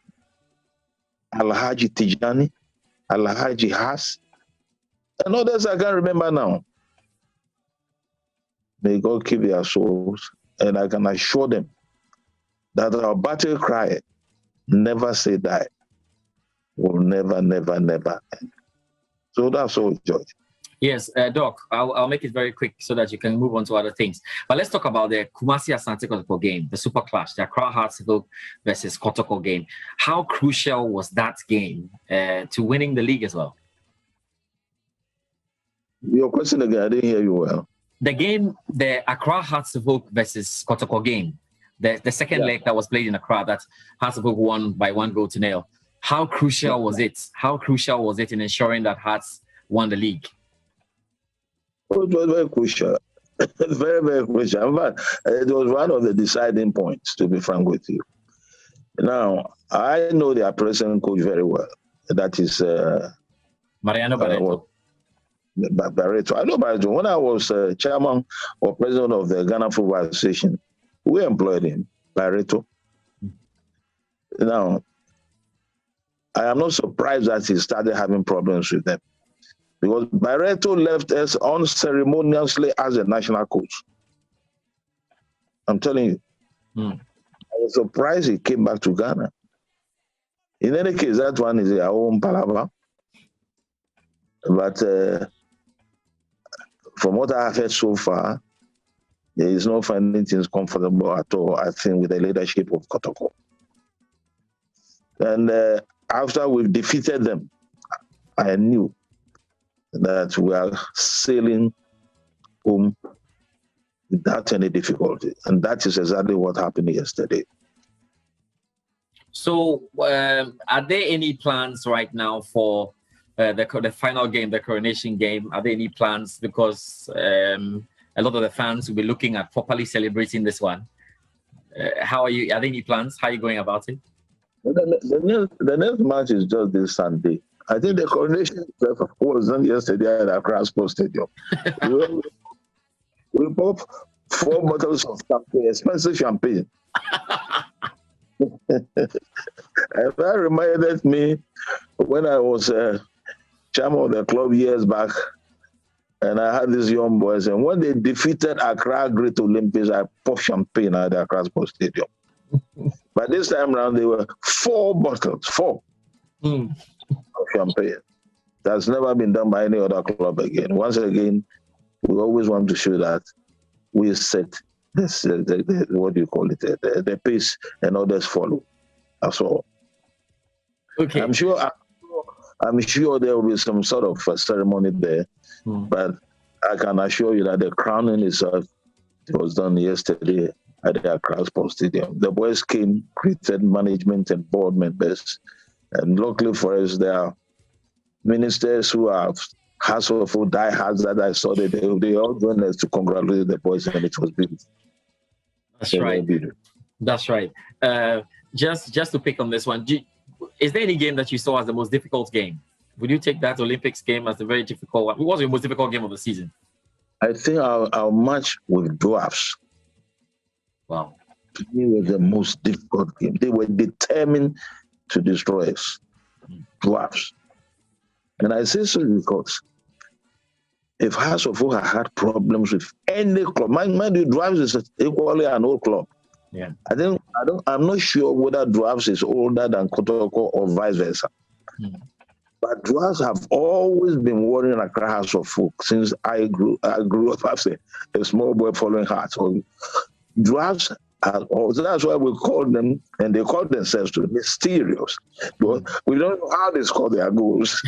Speaker 19: Alhaji Tijani, Alhaji Haas, and others I can't remember now. May God keep their souls, and I can assure them that our battle cry, never say die, will never, never, never end. So that's all, George.
Speaker 18: Yes, Doc, I'll make it very quick so that you can move on to other things. But let's talk about the Kumasi Asante Kotoko game, the Super Clash, the Accra Hearts versus Kotoko game. How crucial was that game to winning the league as well?
Speaker 19: Your question again, I didn't hear you well.
Speaker 18: The game, the Accra Hearts versus Kotoko game, the second leg that was played in Accra, that Hearts won by 1-0. How crucial was it? How crucial was it in ensuring that Hearts won the league?
Speaker 19: Oh, it was very crucial. Very, very crucial. In fact, it was one of the deciding points, to be frank with you. Now, I know their present coach very well. That is
Speaker 18: Mariano Barreto.
Speaker 19: Barreto. I know Barreto. When I was chairman or president of the Ghana Football Association, we employed him, Barreto. Now, I am not surprised that he started having problems with them, because Barreto left us unceremoniously as a national coach. I'm telling you. I was surprised he came back to Ghana. In any case, that one is our own palaver. But from what I have heard so far, there is no finding things comfortable at all, I think, with the leadership of Kotoko. And after we've defeated them, I knew that we are sailing home without any difficulty. And that is exactly what happened yesterday.
Speaker 18: So are there any plans right now for the final game, the coronation game? Are there any plans? Because a lot of the fans will be looking at properly celebrating this one. How are you? Are there any plans? How are you going about it?
Speaker 19: The next match is just this Sunday. I think the coronation was done yesterday at Accra Sports Stadium. we popped 4 bottles of champagne, expensive champagne. And that reminded me when I was chairman of the club years back, and I had these young boys, and when they defeated Accra Great Olympics, I popped champagne at the Accra Sports Stadium. But this time around, there were 4 bottles, 4 of champagne. That's never been done by any other club again. Once again, we always want to show that we set this, what do you call it, the pace, and others follow. That's all.
Speaker 18: Okay.
Speaker 19: I'm sure there will be some sort of ceremony there, but I can assure you that the crowning itself was done yesterday at the Accra Sports Stadium. The boys came, greeted management and board members, and luckily for us, there are ministers who are hassle-full diehards that I saw that they all joined us to congratulate the boys, and it was beautiful.
Speaker 18: That's right. That's right. Just to pick on this one, is there any game that you saw as the most difficult game? Would you take that Olympics game as the very difficult one? What was your most difficult game of the season?
Speaker 19: I think our match with Dwarfs.
Speaker 18: Wow.
Speaker 19: To me, was the most difficult game. They were determined to destroy us. Dwarfs. And I say so because if House of Oak had problems with any club, mind you, Dwarfs is equally an old club.
Speaker 18: Yeah.
Speaker 19: I'm not sure whether Dwarfs is older than Kotoko or vice versa. But Dwarfs have always been worrying Accra House of Folk since I grew up as a small boy following Hearts. So Dwarfs at all. So that's why we call them, and they call themselves to mysterious. But we don't know how they score their goals.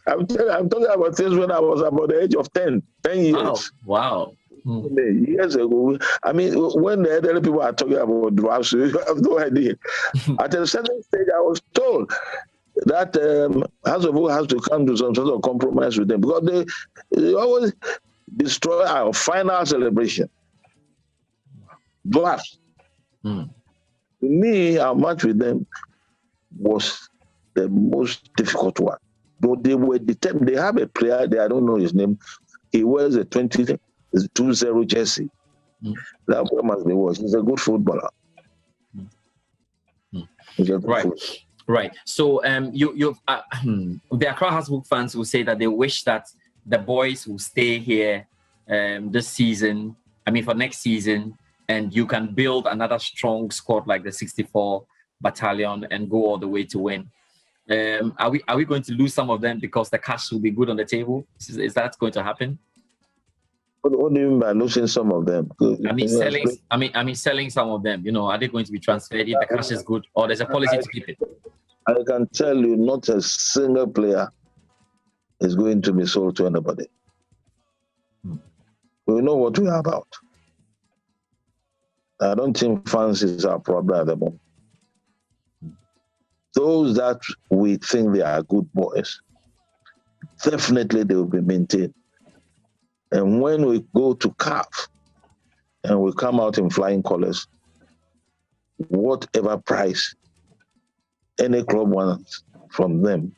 Speaker 19: I'm talking about things when I was about the age of 10 years.
Speaker 18: Oh, wow.
Speaker 19: Years ago. I mean, when the elderly people are talking about drafts, you have no idea. At a certain stage, I was told that House of Oak has to come to some sort of compromise with them because they always destroy our final celebration. Drafts. To me, our match with them was the most difficult one. But they were determined. They have a player there, I don't know his name. He wears a 20-20 jersey. That boy must be watched. He's a good footballer.
Speaker 18: Right. So the Accra House of Oak fans will say that they wish that the boys will stay here this season. I mean, for next season, and you can build another strong squad like the 64 Battalion and go all the way to win. Are we going to lose some of them because the cash will be good on the table? Is that going to happen?
Speaker 19: What do you mean by losing some of them?
Speaker 18: I mean selling some of them. You know, are they going to be transferred if the cash is good, or there's a policy to keep it?
Speaker 19: I can tell you, not a single player is going to be sold to anybody. We know what we are about. I don't think fans is our problem at the moment. Those that we think they are good boys, definitely they will be maintained. And when we go to CAF and we come out in flying colors, whatever price any club wants from them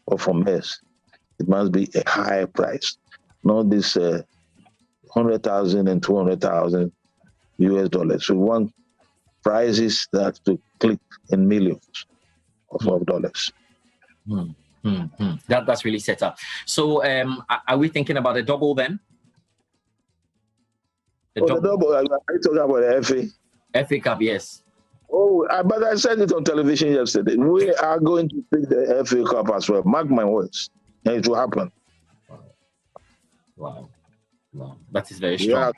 Speaker 19: or from us, it must be a higher price, not this 100,000 and 200,000 US dollars. We want prices that to click in millions of dollars.
Speaker 18: That's really set up. So are we thinking about a double then?
Speaker 19: The double, are you talking about the FA?
Speaker 18: FA Cup, yes.
Speaker 19: Oh, but I said it on television yesterday. We are going to pick the FA Cup as well. Mark my words. And it will happen.
Speaker 18: Wow. That is very strong.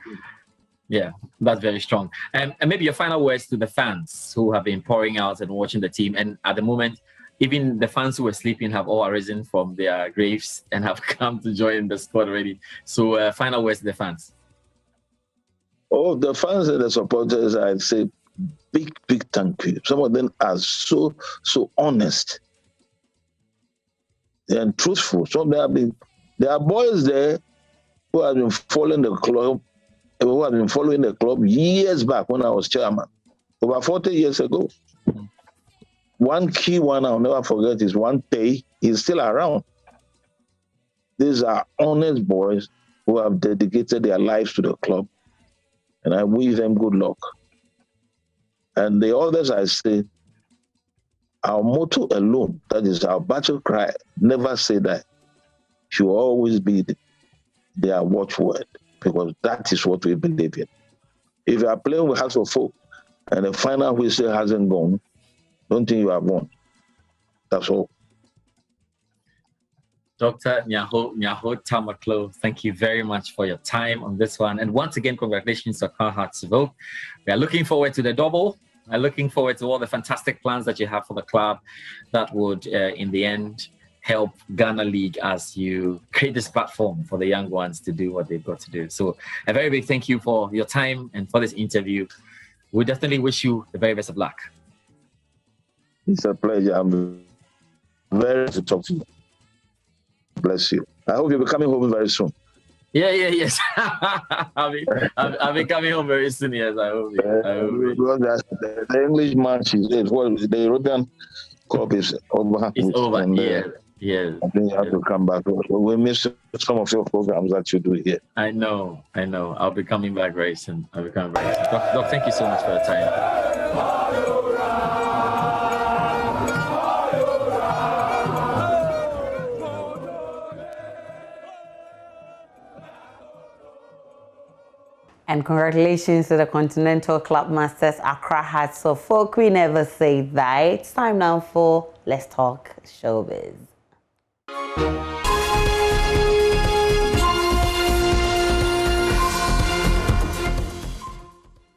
Speaker 18: Yeah, that's very strong. And maybe your final words to the fans who have been pouring out and watching the team. And at the moment, even the fans who were sleeping have all arisen from their graves and have come to join the squad already. So final words to the fans.
Speaker 19: Oh, the fans and the supporters, I'd say big thank you. Some of them are so honest and truthful. Some there are boys there who have been following the club, years back when I was chairman, over 40 years ago. One key one I'll never forget is one day he's still around. These are honest boys who have dedicated their lives to the club, and I wish them good luck. And the others, I say, our motto alone, that is our battle cry, never say that, should always be their watchword, because that is what we believe in. If you are playing with House of Folk and the final whistle hasn't gone, don't think you have won. That's all.
Speaker 18: Dr. Nyaho Tamaklo, thank you very much for your time on this one. And once again, congratulations to Accra Hearts of Oak. We are looking forward to the double. I'm looking forward to all the fantastic plans that you have for the club that would, in the end, help Ghana League as you create this platform for the young ones to do what they've got to do. So a very big thank you for your time and for this interview. We definitely wish you the very best of luck.
Speaker 19: It's a pleasure. I'm very happy to talk to you. Bless you. I hope you'll be coming home very soon.
Speaker 18: Yes. I'll be coming home very soon. Yes, I hope.
Speaker 19: The English match is the European Cup is over.
Speaker 18: It's over. Yeah.
Speaker 19: I think you have to come back. We miss some of your programs that you do here.
Speaker 18: I know. I'll be coming back very soon. Doc, thank you so much for your time.
Speaker 1: And congratulations to the Continental Club Masters, Accra Hearts of Oak. We never say that. It's time now for Let's Talk Showbiz.